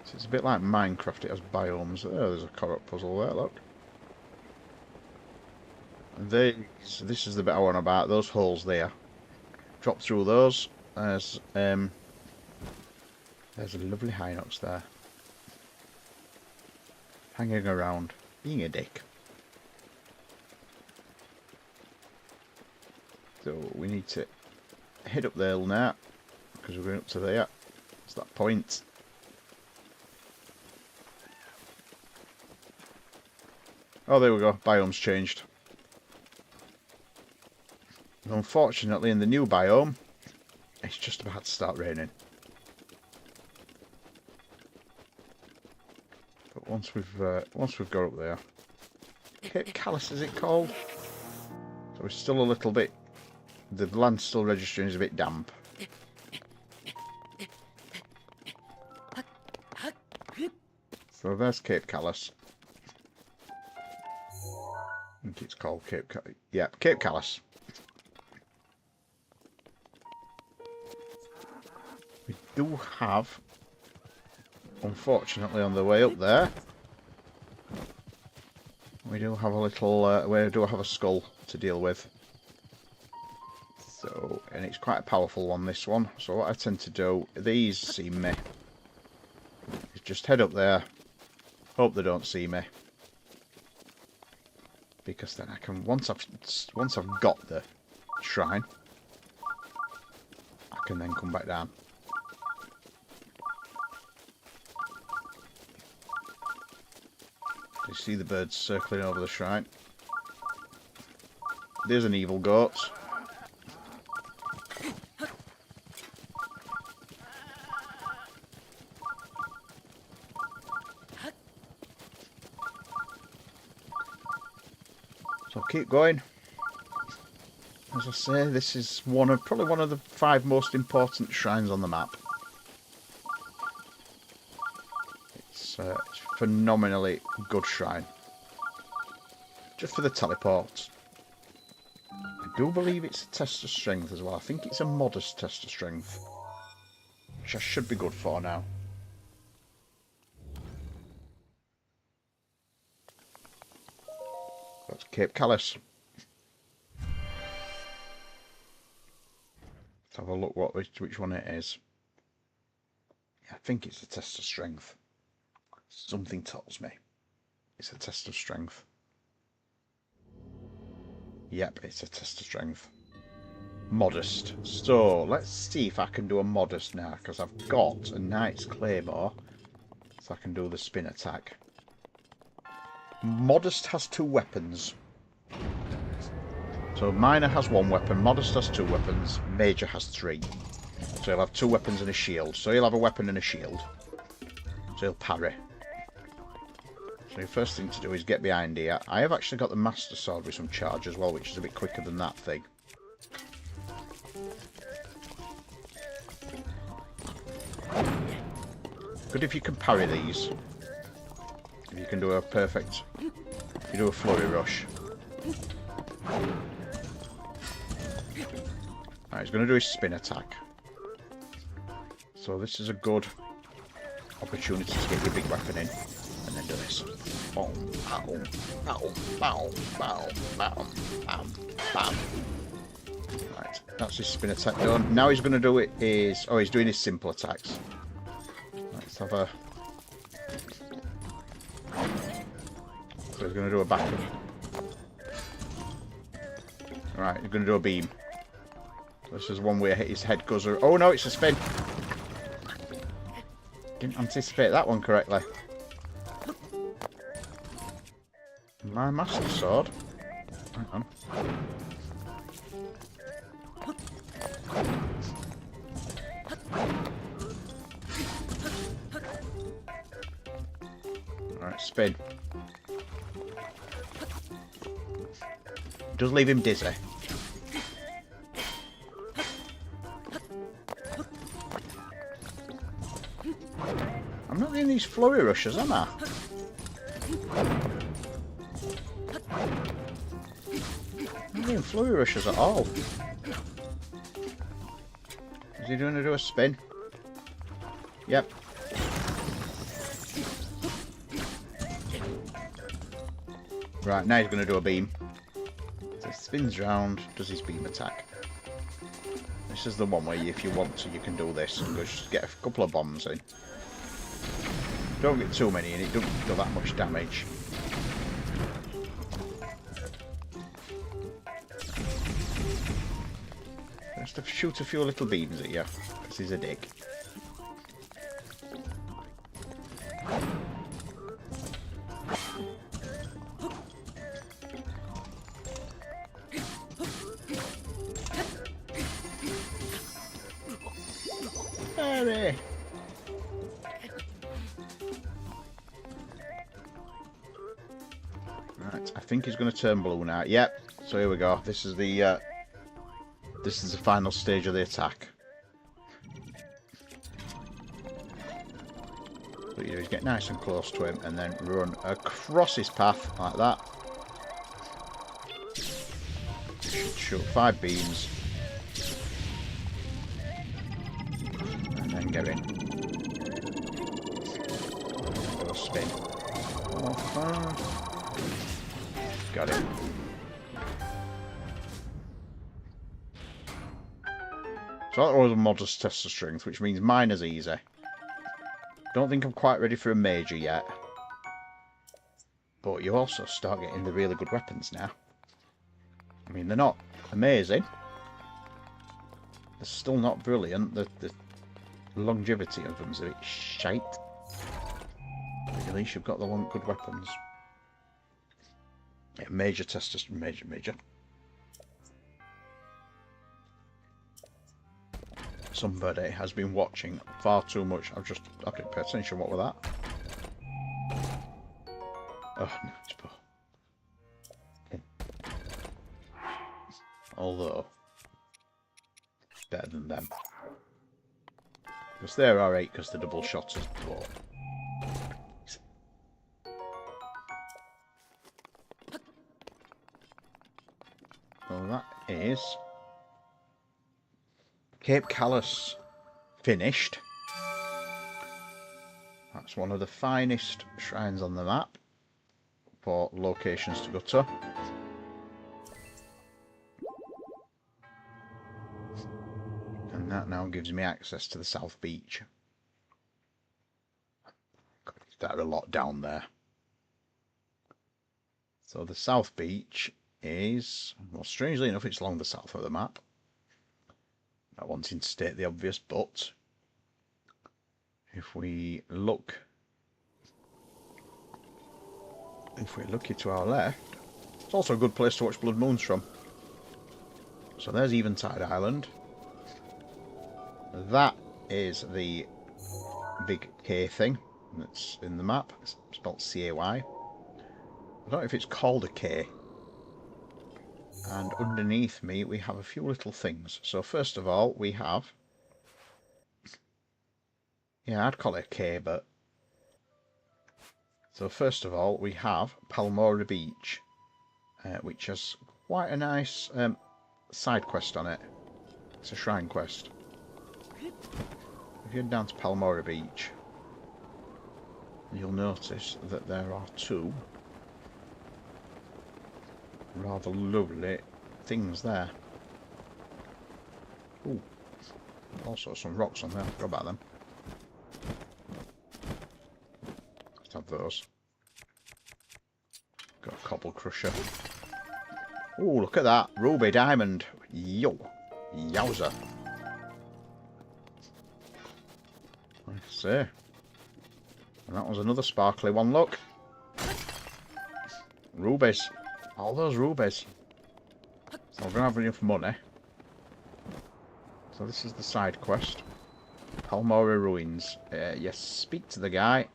So it's a bit like Minecraft, it has biomes. Oh, there's a Korok puzzle there, look. This is the bit I want about, those holes there. Drop through those. There's a lovely Hinox there. Hanging around, being a dick. So we need to head up there now, because we're going up to there. It's that point. Oh, there we go. Biome's changed. Unfortunately, in the new biome, it's just about to start raining. But once we've got up there, Cape Callus is it called? So we're still a little bit. The land's still registering as a bit damp. So there's Cape Callus. I think it's called Cape Callus. We do have, unfortunately, on the way up there, we do have a little, we do have a skull to deal with. So, and it's quite a powerful one, this one. So what I tend to do, these see me, is just head up there, hope they don't see me. Because then I can, once I've got the shrine, I can then come back down. You see the birds circling over the shrine. There's an evil goat. So keep going. As I say, this is probably one of the 5 most important shrines on the map. It's a phenomenally good shrine. Just for the teleports. I do believe it's a test of strength as well. I think it's a modest test of strength. Which I should be good for now. That's Cape Callus. Let's have a look which one it is. I think it's a test of strength. Something tells me it's a test of strength. Yep, it's a test of strength. Modest. So, let's see if I can do a modest now, because I've got a Knight's Claymore, so I can do the spin attack. Modest has 2 weapons. So, Minor has 1 weapon, Modest has 2 weapons, Major has 3. So he'll have 2 weapons and a shield. So he'll have a weapon and a shield. So he'll parry. So the first thing to do is get behind here. I have actually got the Master Sword with some charge as well, which is a bit quicker than that thing. Good if you can parry these. If you can do a perfect... If you do a flurry rush. Alright, he's going to do his spin attack. So this is a good opportunity to get your big weapon in. And then do this. Boom, boom, boom, boom, boom, boom, bam, bam. Right, that's his spin attack done. Now he's going to do it is... Oh, he's doing his simple attacks. Let's have a... So he's going to do a backup. Alright, he's going to do a beam. This is one where his head goes... Oh no, it's a spin! Didn't anticipate that one correctly. My Master Sword. Hang on. Alright, spin. Does leave him dizzy. I'm not getting these flurry rushes, am I? I'm not getting flurry rushes at all. Is he going to do a spin? Yep. Right, now he's going to do a beam. So he spins round, does his beam attack. This is the one where if you want to, you can do this and just get a couple of bombs in. Don't get too many in, it doesn't do that much damage. Just to shoot a few little beams at you, because he's a dick. Hurry! Right, I think he's going to turn blue now. Yep. So here we go. This is the final stage of the attack. What you do is get nice and close to him and then run across his path like that. Shoot 5 beams. And then get in. Do a spin. Got it. So that was a modest test of strength, which means mine is easy. Don't think I'm quite ready for a major yet. But you also start getting the really good weapons now. I mean, they're not amazing. They're still not brilliant. The longevity of them is a bit shite. But at least you've got the good weapons. Yeah, major test of major. Somebody has been watching far too much. I didn't pay attention. What was that? Oh, no, it's poor. Although, better than them. Because they're alright because the double shots is poor. Well, that is Cape Callus finished. That's one of the finest shrines on the map for locations to go to. And that now gives me access to the South Beach. that are a lot down there. So the South Beach is, well, strangely enough, it's along the south of the map. Not wanting to state the obvious, but if we look to our left, it's also a good place to watch blood moons from. So there's Eventide Island. That is the big K thing that's in the map. It's spelled C-A-Y. I don't know if it's called a K. And underneath me we have a few little things. So first of all we have... yeah, I'd call it a K, but... so first of all we have Palmora Beach, which has quite a nice side quest on it. It's a shrine quest. If you head down to Palmora Beach, you'll notice that there are two rather lovely things there. Ooh, also some rocks on there. Forgot about them. Let's have those. Got a cobble crusher. Ooh, look at that ruby diamond. Yo, yowza. I see. And that was another sparkly one, look. Rubies. All those rubies. So we're going to have enough money. So this is the side quest. Palmora Ruins. Yes, speak to the guy.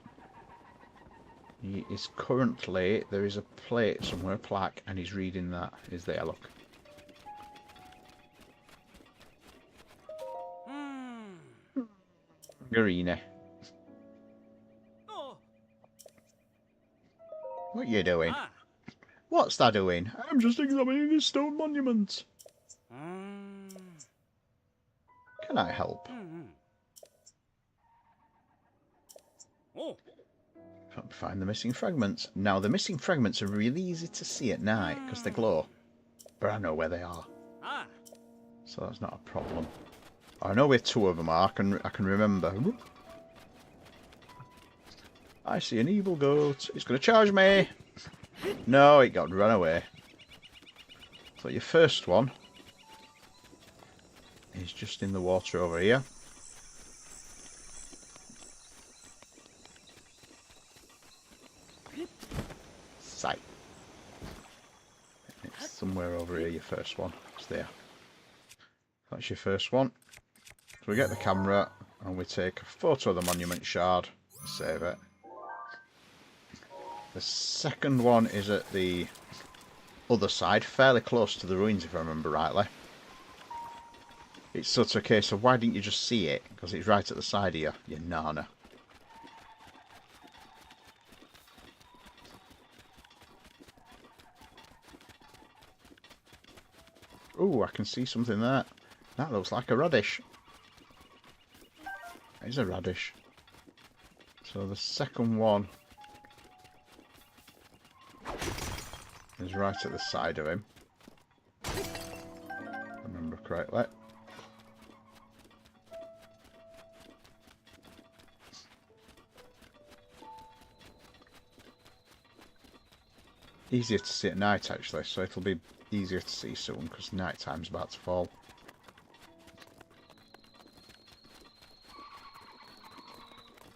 He is currently... there is a plate somewhere, a plaque, and he's reading that. He's there, look. Garine. What are you doing? What's that doing? I'm just examining his stone monument. Can I help? Trying to find the missing fragments. Now, the missing fragments are really easy to see at night because they glow. But I know where they are. So that's not a problem. I know where two of them are. I can remember. I see an evil goat. It's going to charge me. No, it got run away. So your first one is just in the water over here. Sight. It's somewhere over here, your first one. It's there. That's your first one. So we get the camera and we take a photo of the monument shard and save it. The second one is at the other side, fairly close to the ruins if I remember rightly. It's such a case of why didn't you just see it? Because it's right at the side here, you nana. Ooh, I can see something there. That looks like a radish. It is a radish. So the second one is right at the side of him. If I remember correctly. Easier to see at night actually, so it'll be easier to see soon because night time's about to fall.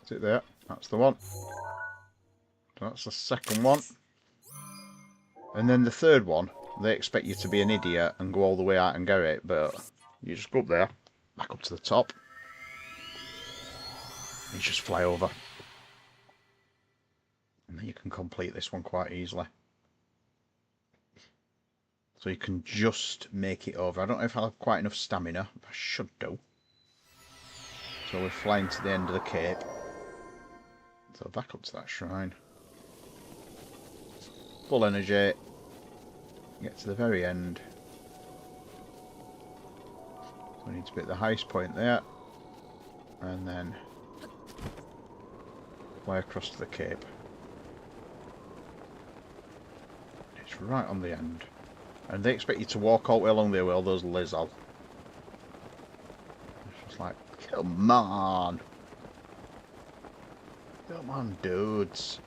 Is it there? That's the one. That's the second one. And then the third one, they expect you to be an idiot and go all the way out and get it, but you just go up there, back up to the top, and you just fly over. And then you can complete this one quite easily. So you can just make it over. I don't know if I'll have quite enough stamina, but I should do. So we're flying to the end of the cape. So back up to that shrine. Full energy. Get to the very end. So we need to be at the highest point there. And then fly across to the cape. It's right on the end. And they expect you to walk all the way along there with all those lizards. It's just like, come on! Come on, dudes.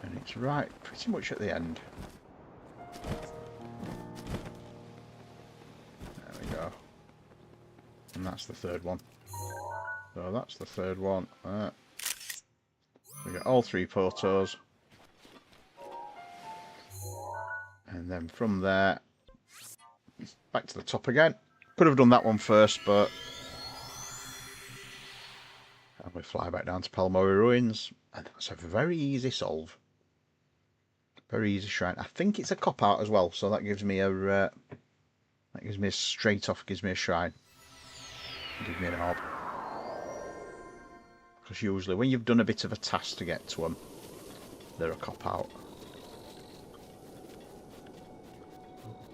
And it's right pretty much at the end. There we go. And that's the third one. So that's the third one. We get all 3 photos. And then from there, back to the top again. Could have done that one first, but... And we fly back down to Palmori Ruins. And that's a very easy solve. Very easy shrine. I think it's a cop-out as well, so that gives me a... that gives me a straight off, gives me a shrine. Give me an orb. Because usually when you've done a bit of a task to get to them, they're a cop-out.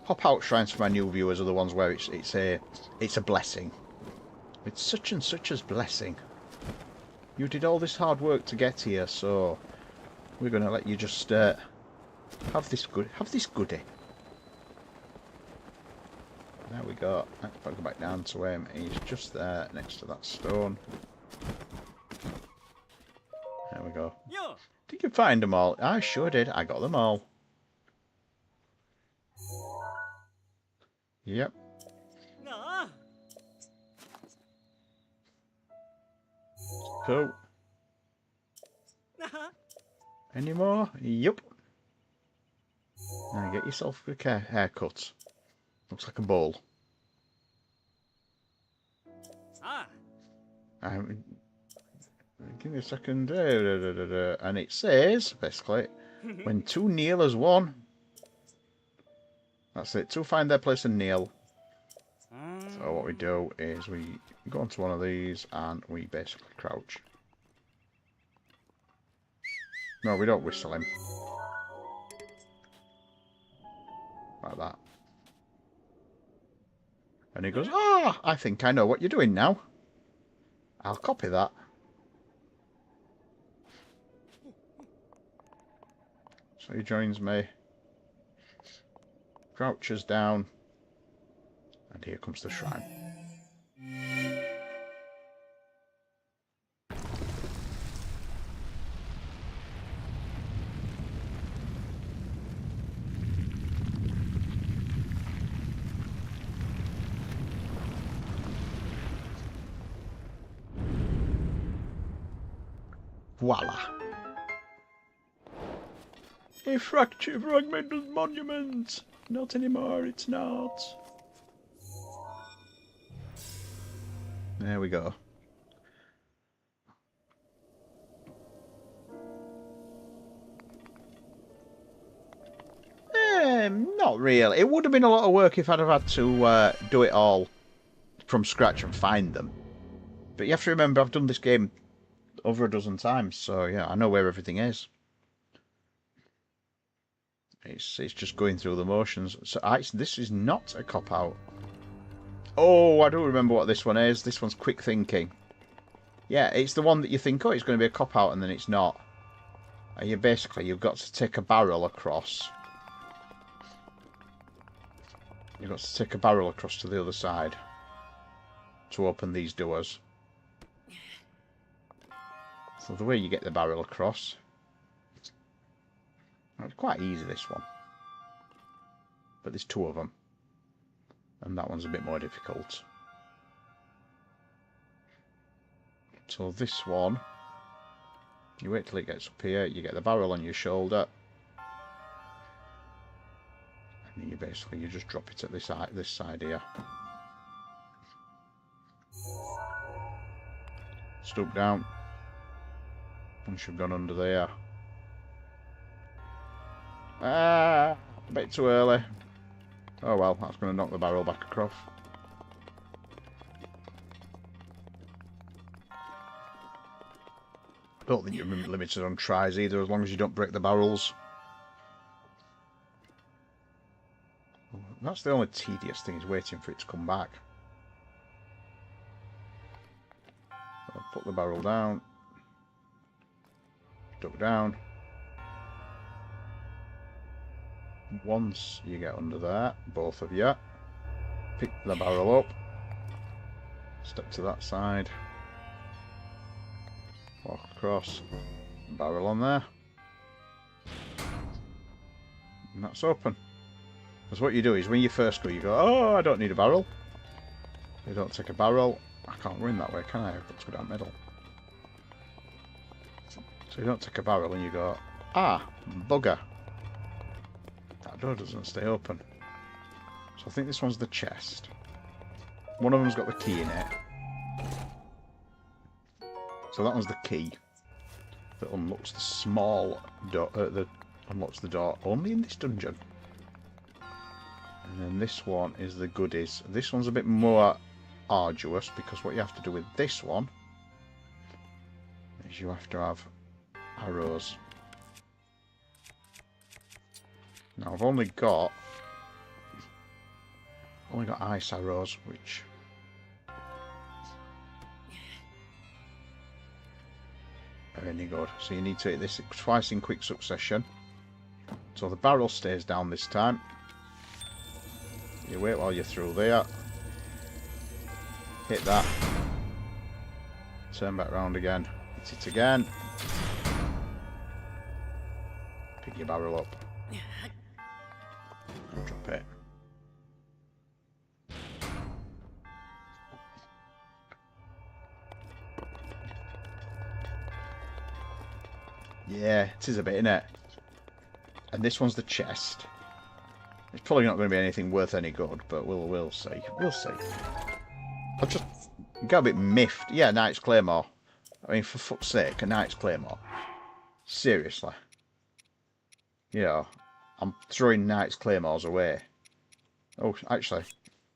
Pop-out shrines for my new viewers are the ones where it's a blessing. It's such and such as blessing. You did all this hard work to get here, so we're going to let you just have this goodie. There we go. Let's go back down to him. He's just there next to that stone. There we go. Did you find them all? I sure did. I got them all. Yep. Cool. Any more? Yup. Now get yourself a haircut. Looks like a bowl. Give me a second. And it says, basically, when 2 kneel as 1. That's it. 2 find their place and kneel. So what we do is we go onto one of these and we basically crouch. No, we don't whistle him. Like that. And he goes, "Ah, I think I know what you're doing now. I'll copy that." So he joins me. Crouches down. And here comes the shrine. Voila. A fragmented monument. Not anymore, it's not. There we go. Not really. It would have been a lot of work if I'd have had to do it all from scratch and find them. But you have to remember, I've done this game over a dozen times, so yeah, I know where everything is. It's just going through the motions. So this is not a cop-out. Oh, I do remember what this one is. This one's quick thinking. Yeah, it's the one that you think, oh, it's going to be a cop-out, and then it's not. You've got to take a barrel across. You've got to take a barrel across to the other side to open these doors. So the way you get the barrel across... It's quite easy, this one. But there's 2 of them. And that one's a bit more difficult. So this one... You wait till it gets up here, you get the barrel on your shoulder. And then you just drop it at this side here. Stoop down. Once you've gone under there. A bit too early. Oh well, that's going to knock the barrel back across. Don't think you're limited on tries either, as long as you don't break the barrels. That's the only tedious thing, is waiting for it to come back. I'll put the barrel down. Duck down. Once you get under there, both of you, pick the barrel up, Step to that side. Walk across. Barrel on there. And that's open. Because what you do is when you first go, you go, oh, I don't need a barrel. You don't take a barrel. I can't run that way, can I? I've got to go down the middle. So you don't take a barrel and you go, ah, bugger. That door doesn't stay open. So I think this one's the chest. One of them's got the key in it. So that one's the key that unlocks the small door. That unlocks the door only in this dungeon. And then this one is the goodies. This one's a bit more arduous because what you have to do with this one is you have to have arrows. Now I've only got ice arrows, which are any good. So you need to hit this twice in quick succession. So the barrel stays down this time. You wait while you're through there. Hit that. Turn back round again. Hit it again. Pick your barrel up. And drop it. Yeah, it is a bit, isn't it? And this one's the chest. It's probably not going to be anything worth any good, but we'll see. We'll see. I've just got a bit miffed. Yeah, Knight's Claymore. I mean, for fuck's sake, a Knight's Claymore. Seriously. You know, I'm throwing Knight's Claymores away. Oh, actually,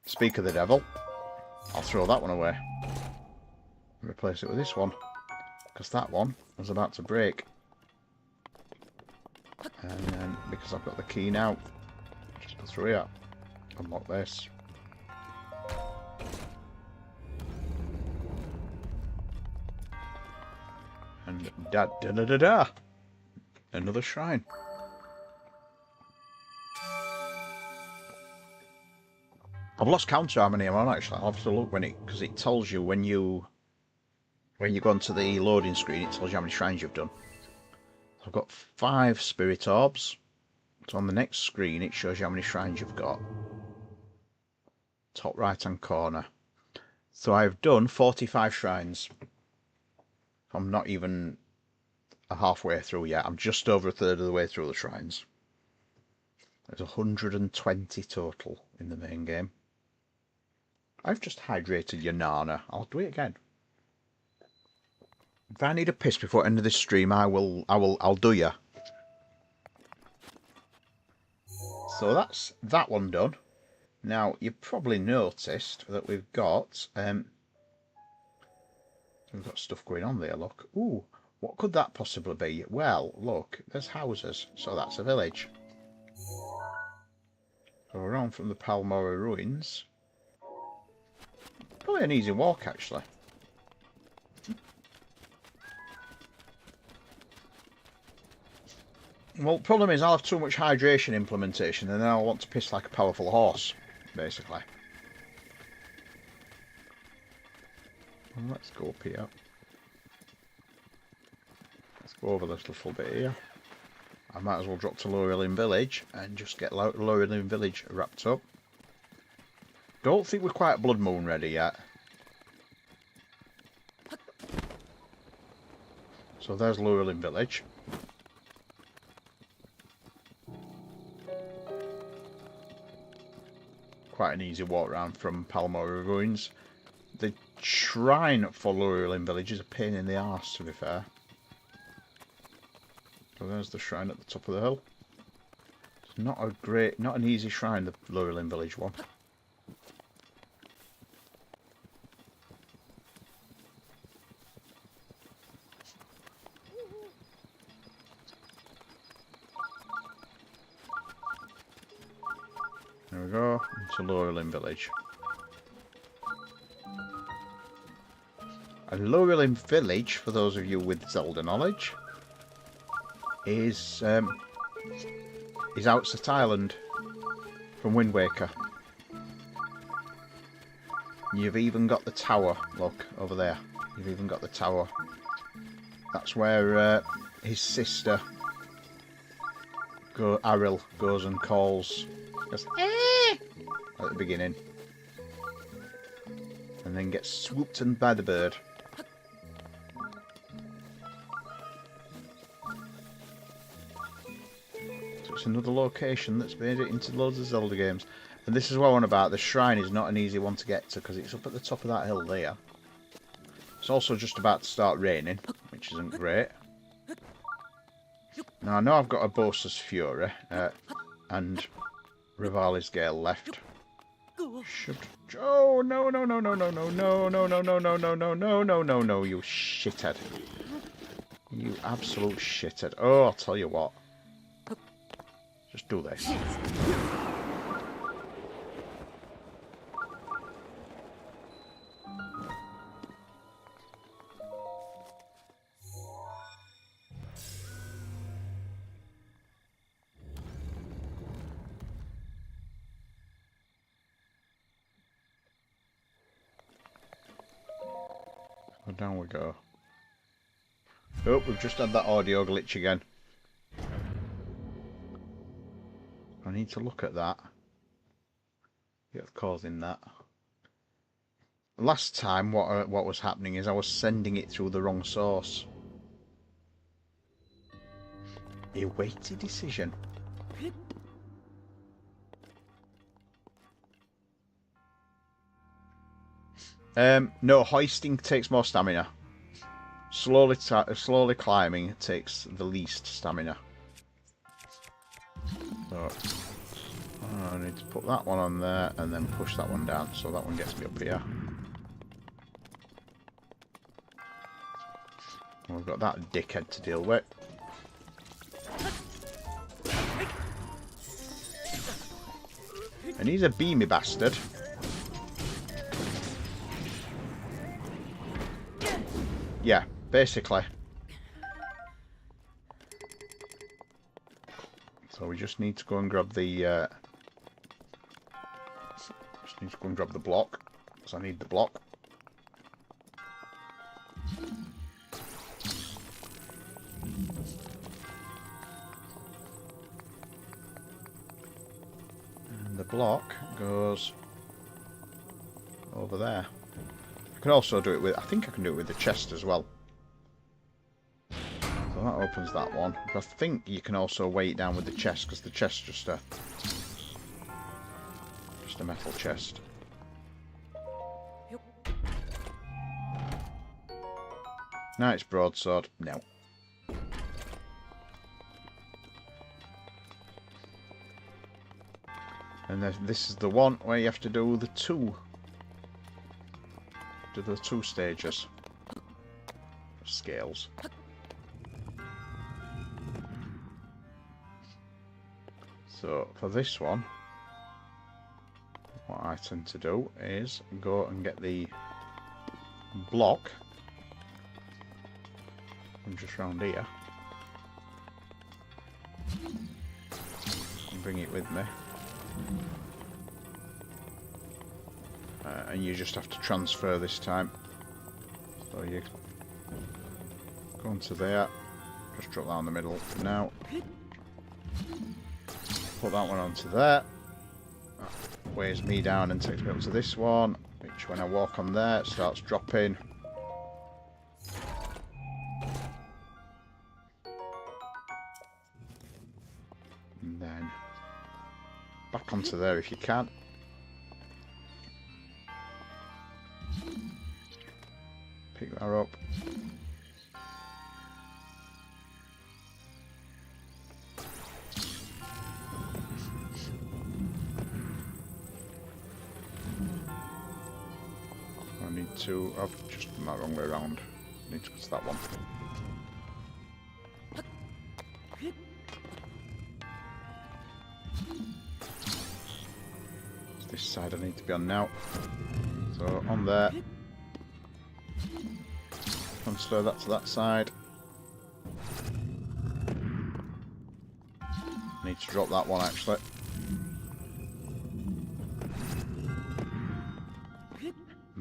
speak of the devil, I'll throw that one away. Replace it with this one. Because that one was about to break. And then, because I've got the key now, just go through here. Unlock this. And da-da-da-da-da! Another shrine. I've lost count of how many I'm on, actually. I'll have to look when it, because it tells you when you go onto the loading screen, it tells you how many shrines you've done. I've got 5 spirit orbs. So on the next screen, it shows you how many shrines you've got. Top right hand corner. So I've done 45 shrines. I'm not even halfway through yet. I'm just over a third of the way through the shrines. There's 120 total in the main game. I've just hydrated your Nana. I'll do it again. If I need a piss before the end of this stream, I'll do ya. So that's that one done. Now you've probably noticed that we've got stuff going on there. Look, ooh, what could that possibly be? Well, look, there's houses, so that's a village. So around from the Palmora ruins. Probably an easy walk, actually. Well, the problem is I'll have too much hydration implementation and then I'll want to piss like a powerful horse, basically. Well, let's go up here. Let's go over this little bit here. I might as well drop to Lorelin Village and just get Lorelin Village wrapped up. Don't think we're quite Blood Moon ready yet. So there's Lorelin Village. Quite an easy walk around from Palmora Ruins. The shrine for Lorelin Village is a pain in the arse, to be fair. So there's the shrine at the top of the hill. It's not an easy shrine, the Lorelin Village one. There we go, into Lorelin Village. And Lorelin Village, for those of you with Zelda knowledge, is Outset Island from Wind Waker. You've even got the tower. Look, over there. You've even got the tower. That's where his sister, Aril, goes and calls. Goes, "Eh!" at the beginning. And then gets swooped in by the bird. So it's another location that's made it into loads of Zelda games. And this is what I want about. The shrine is not an easy one to get to because it's up at the top of that hill there. It's also just about to start raining, which isn't great. Now I know I've got a Bosa's Fury and Rivali's Gale left. Should... Oh no no no no no no no no no no no no no no no no no, you shithead. You absolute shithead. Oh, I'll tell you what. Just do this. Oh, down we go. Oh, we've just had that audio glitch again. I need to look at that. What's causing that? Last time, what was happening is I was sending it through the wrong source. A weighty decision. No, hoisting takes more stamina. Slowly climbing takes the least stamina. So, I need to put that one on there and then push that one down, so that one gets me up here. And we've got that dickhead to deal with. And he's a beamy bastard. Yeah, basically. So we just need to go and grab the block, because I need the block. And the block goes over there. I can also do it with, I think I can do it with the chest as well. So that opens that one. But I think you can also weigh it down with the chest, because the chest's just a metal chest. Knight's broadsword, no. And this is the one where you have to do the two stages of scales. So for this one, what I tend to do is go and get the block from just round here and bring it with me. And you just have to transfer this time. So you go onto there, just drop that in the middle now. Put that one onto there. That weighs me down and takes me up to this one, which when I walk on there it starts dropping. And then back onto there if you can. Pick that up. I need to, I've just done that wrong way around. I need to go to that one. It's this side I need to be on now. So on there. Transfer that to that side. Need to drop that one actually.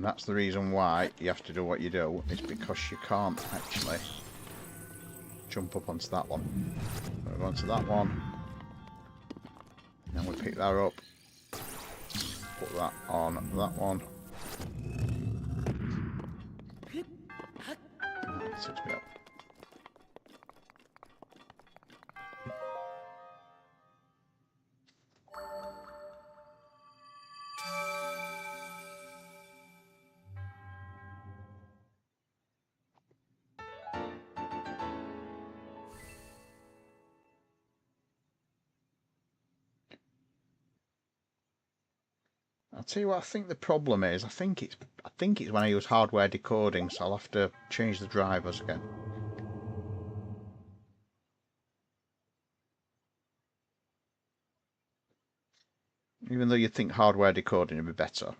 And that's the reason why you have to do what you do, is because you can't actually jump up onto that one. We'll go onto that one. And then we pick that up. Put that on that one. And that takes me up. I'll tell you what I think the problem is. I think it's when I use hardware decoding, so I'll have to change the drivers again. Even though you'd think hardware decoding would be better.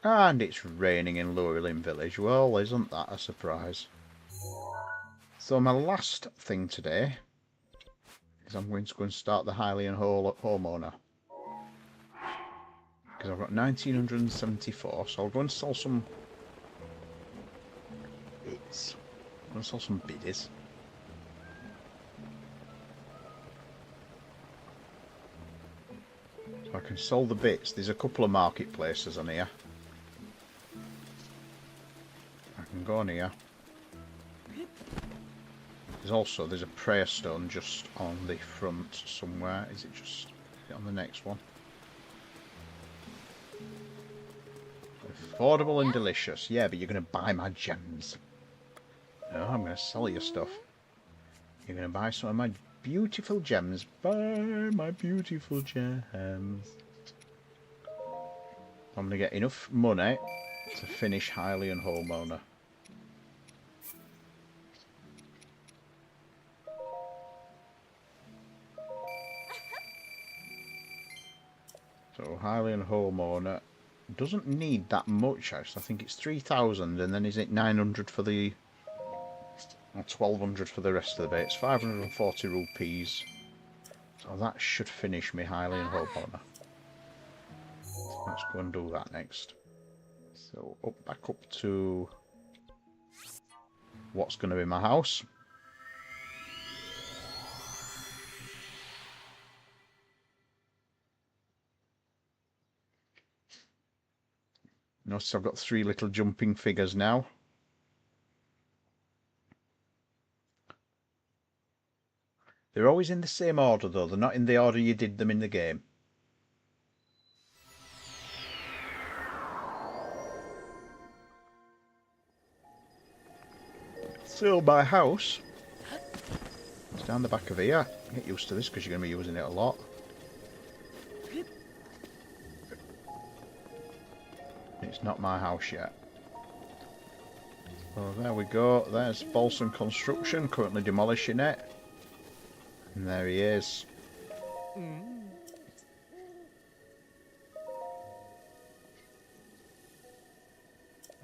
And it's raining in Llewellyn Village. Well, isn't that a surprise? So my last thing today is I'm going to go and start the Hylian homeowner. Because I've got 1974, so I'll go and sell some bits. I'm going to sell some biddies. So I can sell the bits. There's a couple of marketplaces on here. I can go on here. There's a prayer stone just on the front somewhere. Is it on the next one? Affordable and delicious. Yeah, but you're going to buy my gems. No, I'm going to sell your stuff. You're going to buy some of my beautiful gems. Buy my beautiful gems. I'm going to get enough money to finish Hylian homeowner. So Hylian homeowner doesn't need that much actually. I think it's 3,000 and then is it 900 for the... or 1,200 for the rest of the bits. 540 rupees. So that should finish me Hylian homeowner. Let's go and do that next. So back up to what's going to be my house. Notice I've got 3 little jumping figures now. They're always in the same order though, they're not in the order you did them in the game. So my house is down the back of here. Get used to this because you're going to be using it a lot. It's not my house yet. Oh, there we go. There's Balsam Construction, currently demolishing it. And there he is.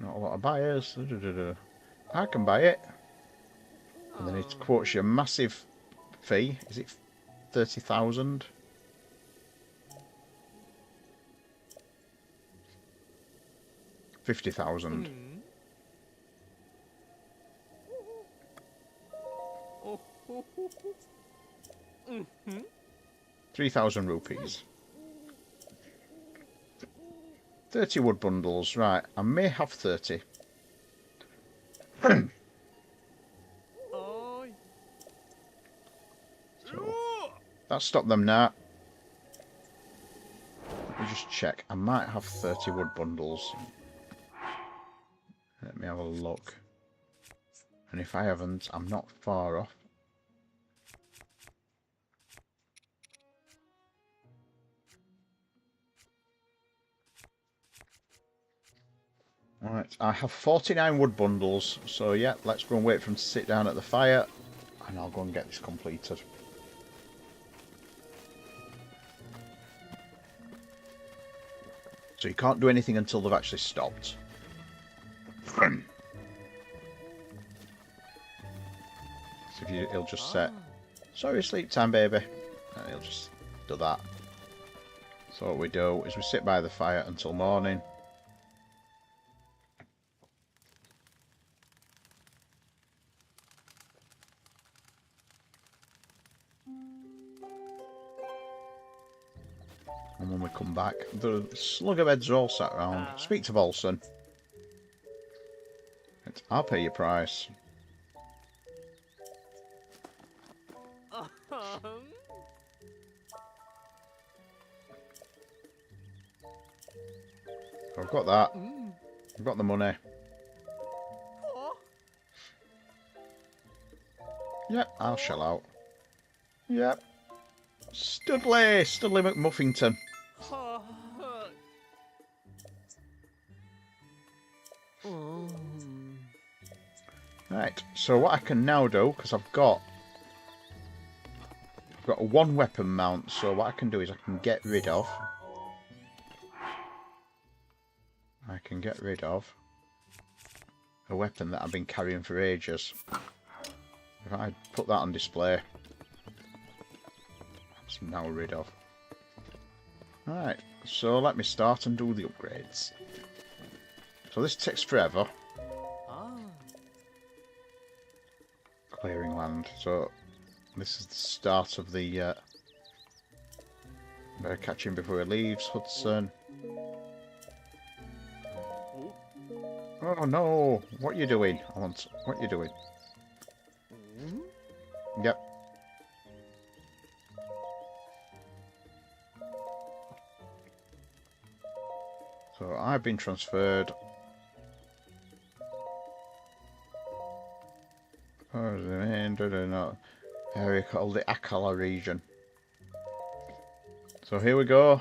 Not a lot of buyers. I can buy it. And then it quotes you a massive fee. Is it 30,000? $50,000. 3,000 rupees. 30 wood bundles. Right, I may have 30. So, that stopped them now. Let me just check. I might have 30 wood bundles. Let me have a look. And if I haven't, I'm not far off. Alright, I have 49 wood bundles. So yeah, let's go and wait for him to sit down at the fire. And I'll go and get this completed. So you can't do anything until they've actually stopped. he'll just say, sorry, sleep time, baby. And he'll just do that. So what we do is we sit by the fire until morning. And when we come back, the slugger beds are all sat around. Speak to Volson. I'll pay your price. I've got that. I've got the money. Yep, I'll shell out. Yep. Studley McMuffington. Right, so what I can now do, because I've got a one weapon mount, so what I can do is I can get rid of a weapon that I've been carrying for ages. If I put that on display, that's now rid of. Alright, so let me start and do the upgrades. So this takes forever. Clearing land. So this is the start of the better catch him before he leaves, Hudson. Oh no! What are you doing? What are you doing? Yep. So I've been transferred. Area called the Akala region. So here we go.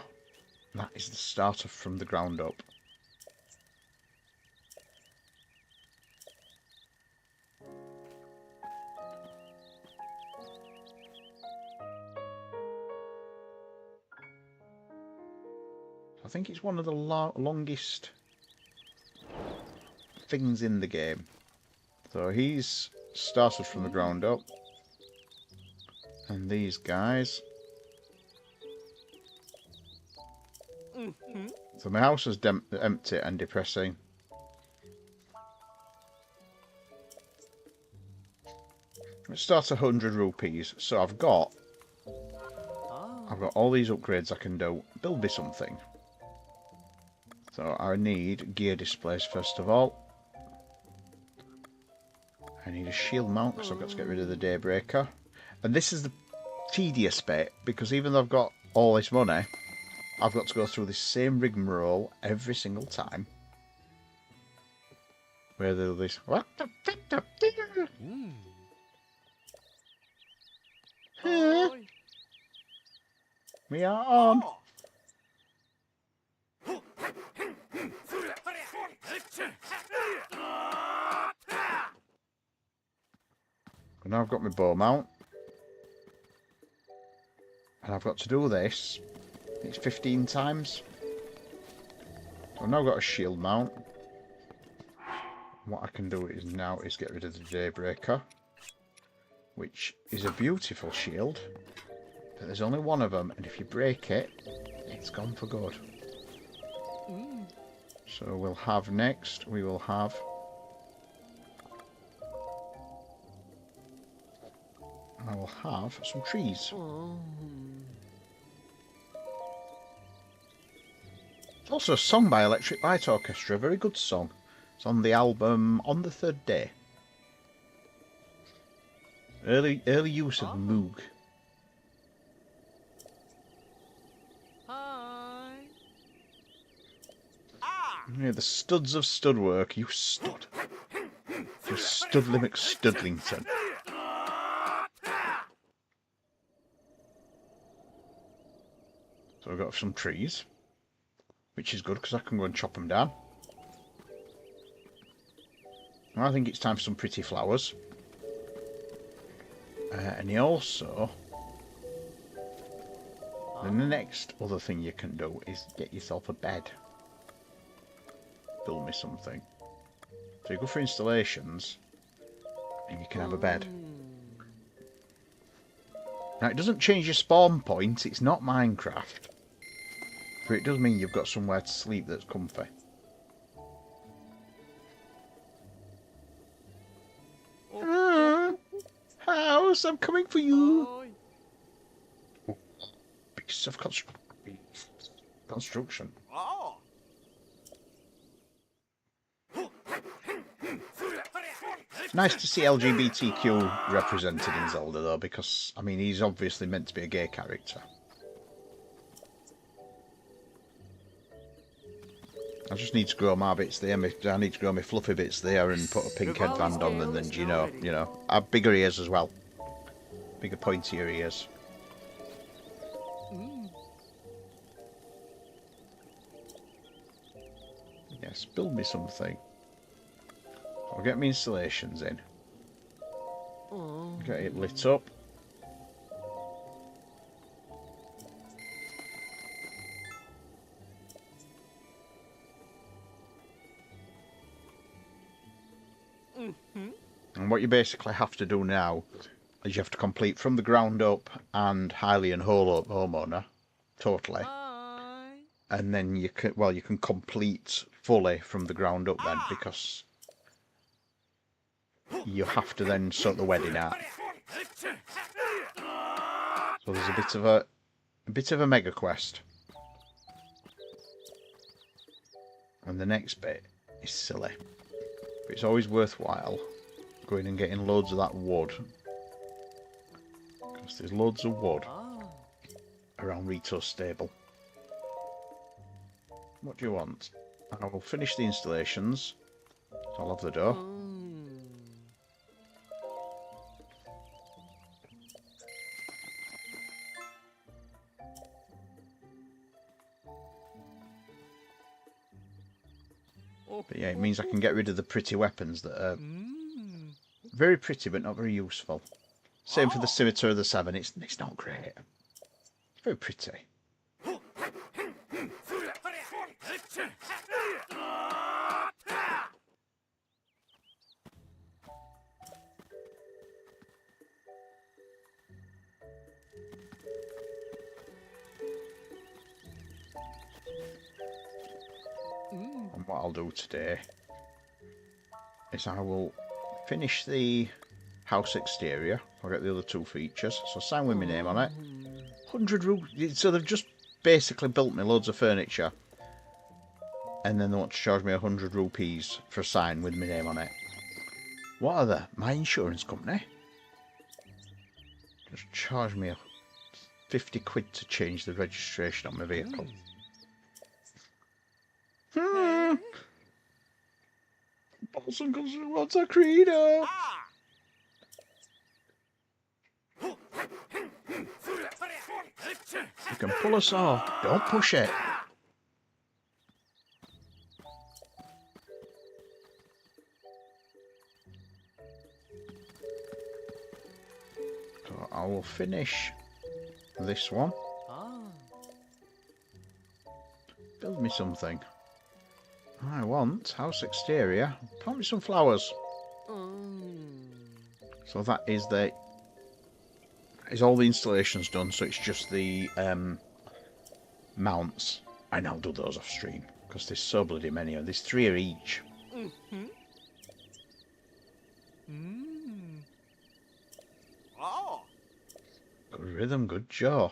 That is the starter from the ground up. I think it's one of the longest things in the game. So he's started from the ground up. And these guys. So my house is empty and depressing. Let's start 100 rupees. So I've got all these upgrades I can do. Build me something. So I need gear displays first of all. I need a shield mount because I've got to get rid of the Daybreaker. And this is the tedious bit, because even though I've got all this money, I've got to go through this same rigmarole every single time. Where they'll do this. We are on. And now I've got my bow mount. And I've got to do this. It's 15 times. So I've now got a shield mount. What I can do is get rid of the Daybreaker, which is a beautiful shield. But there's only one of them, and if you break it, it's gone for good. So we'll have next, we will have I will have some trees. It's also a song by Electric Light Orchestra, a very good song. It's on the album On the Third Day. Early use of Moog. Yeah, the studs of stud work, you stud. You Studley McStudlington. So I've got some trees, which is good because I can go and chop them down. And I think it's time for some pretty flowers. And you also... Then the next other thing you can do is get yourself a bed. Build me something. So you go for installations, and you can have a bed. Now, it doesn't change your spawn point. It's not Minecraft. But it does mean you've got somewhere to sleep that's comfy. House, I'm coming for you. Piece of construction. Nice to see LGBTQ represented in Zelda, though, because, I mean, he's obviously meant to be a gay character. I just need to grow my bits there. I need to grow my fluffy bits there and put a pink headband on, and then, you know, I have bigger ears as well. Bigger pointier ears. Yes, build me something. I'll get my installations in. Get it lit up. And what you basically have to do now is you have to complete from the ground up and Hylian homeowner totally. And then you can complete fully from the ground up then, because you have to then sort the wedding out. So there's a bit of a mega quest. And the next bit is silly. But it's always worthwhile going and getting loads of that wood. Because there's loads of wood around Rito's stable. What do you want? I will finish the installations. So I'll have the door. But yeah, it means I can get rid of the pretty weapons that are very pretty but not very useful. Same for the Scimitar of the Seven. It's not great. It's very pretty. And what I'll do today is I will finish the house exterior. I'll get the other two features. So sign with my name on it. 100 rupees. So they've just basically built me loads of furniture. And then they want to charge me 100 rupees for a sign with my name on it. What are they? My insurance company? Just charge me 50 quid to change the registration on my vehicle. Paulson wants a credo. You can pull us off. Don't push it. So I will finish this one. Build me something. I want house exterior. Plant me some flowers. So that is all the installations done. So it's just the mounts. And I'll do those off stream because there's so bloody many. There's 3 of each. Good rhythm, good jaw.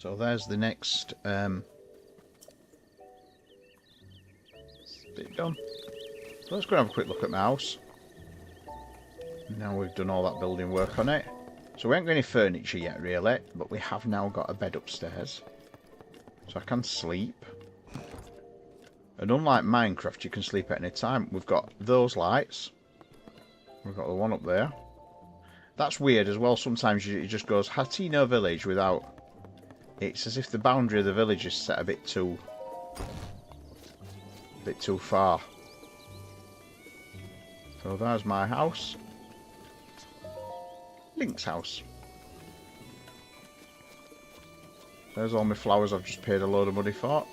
So there's the next bit done. So let's go and have a quick look at my house. Now we've done all that building work on it. So we haven't got any furniture yet really, but we have now got a bed upstairs. So I can sleep. And unlike Minecraft, you can sleep at any time. We've got those lights. We've got the one up there. That's weird as well. Sometimes it just goes Hatino Village without... It's as if the boundary of the village is set a bit too far. So there's my house. Link's house. There's all my flowers I've just paid a load of money for.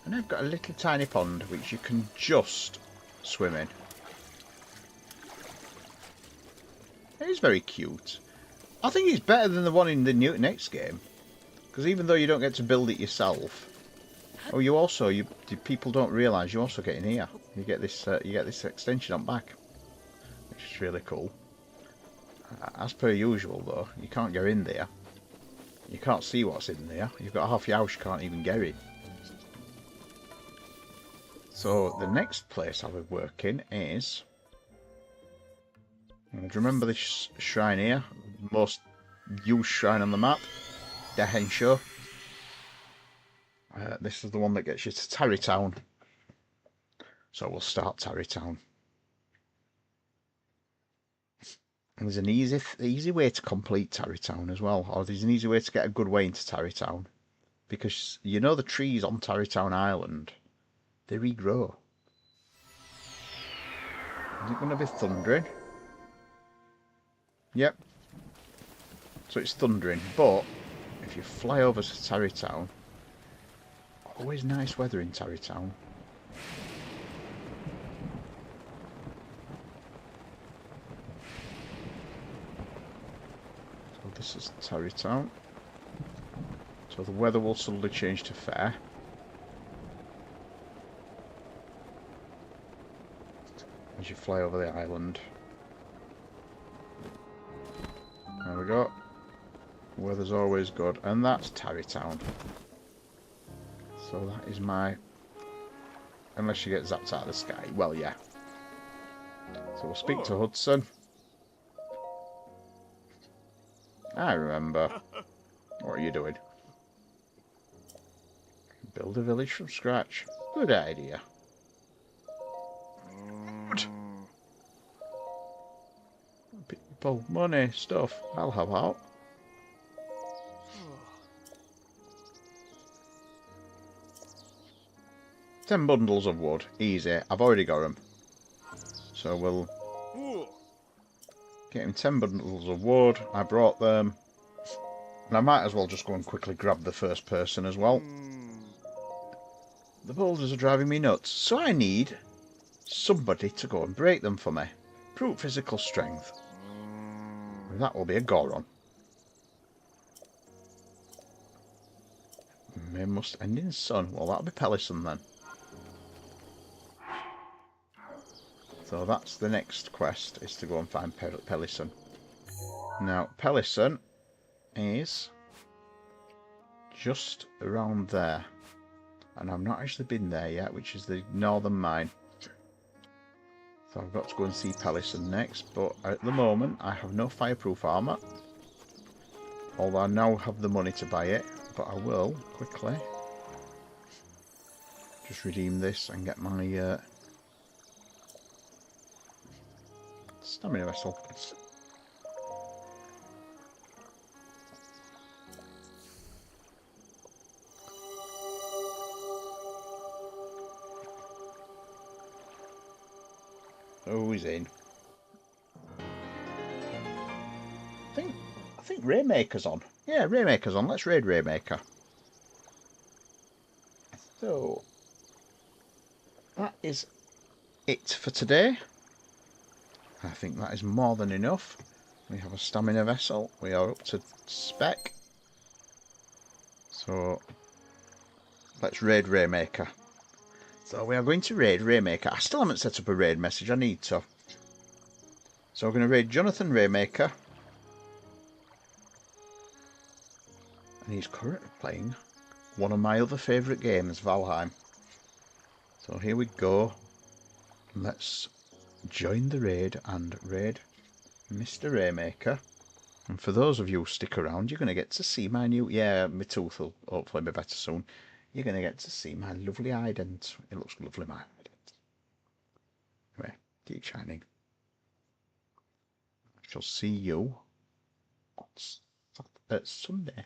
And I've got a little tiny pond which you can just swim in. It is very cute. I think it's better than the one in the next game. Because even though you don't get to build it yourself, people don't realise you also get in here. You get this extension on back, which is really cool. As per usual though, you can't go in there. You can't see what's in there. You've got half your house, you can't even get it. So the next place I'll be working is... Do you remember this shrine here? Most used shrine on the map. Dehensho. This is the one that gets you to Tarrytown. So we'll start Tarrytown. And there's an easy way to complete Tarrytown as well. Or there's an easy way to get a good way into Tarrytown. Because you know the trees on Tarrytown Island, they regrow. Is it going to be thundering? Yep. So it's thundering, but if you fly over to Tarrytown, always nice weather in Tarrytown. So this is Tarrytown. So the weather will suddenly change to fair. As you fly over the island. There we go. Weather's always good. And that's Tarrytown. So that is my... Unless you get zapped out of the sky. Well, yeah. So we'll speak to Hudson. I remember. What are you doing? Build a village from scratch. Good idea. People, money, stuff. I'll help out. Ten bundles of wood. Easy. I've already got them. So we'll get him 10 bundles of wood. I brought them. And I might as well just go and quickly grab the first person as well. The boulders are driving me nuts. So I need somebody to go and break them for me. Brute physical strength. That will be a Goron. May must end in sun. Well, that'll be Pelison then. So that's the next quest, is to go and find Pelison. Now, Pelison is just around there. And I've not actually been there yet, which is the northern mine. So I've got to go and see Pelison next, but at the moment I have no fireproof armour. Although I now have the money to buy it, but I will quickly just redeem this and get my stamina vessel. Oh, he's in. I think Rainmaker's on. Yeah, Rainmaker's on. Let's raid Rainmaker. So that is it for today. I think that is more than enough. We have a stamina vessel. We are up to spec. So let's raid Rainmaker. So we are going to raid Rainmaker. I still haven't set up a raid message. I need to. So we're going to raid Jonathan Rainmaker. And he's currently playing one of my other favourite games, Valheim. So here we go. Let's join the raid and raid Mr. Rainmaker. And for those of you who stick around, you're going to get to see my new... Yeah, my tooth will hopefully be better soon. You're going to get to see my lovely ident. It looks lovely, my ident. Anyway, keep shining. I shall see you on Sunday.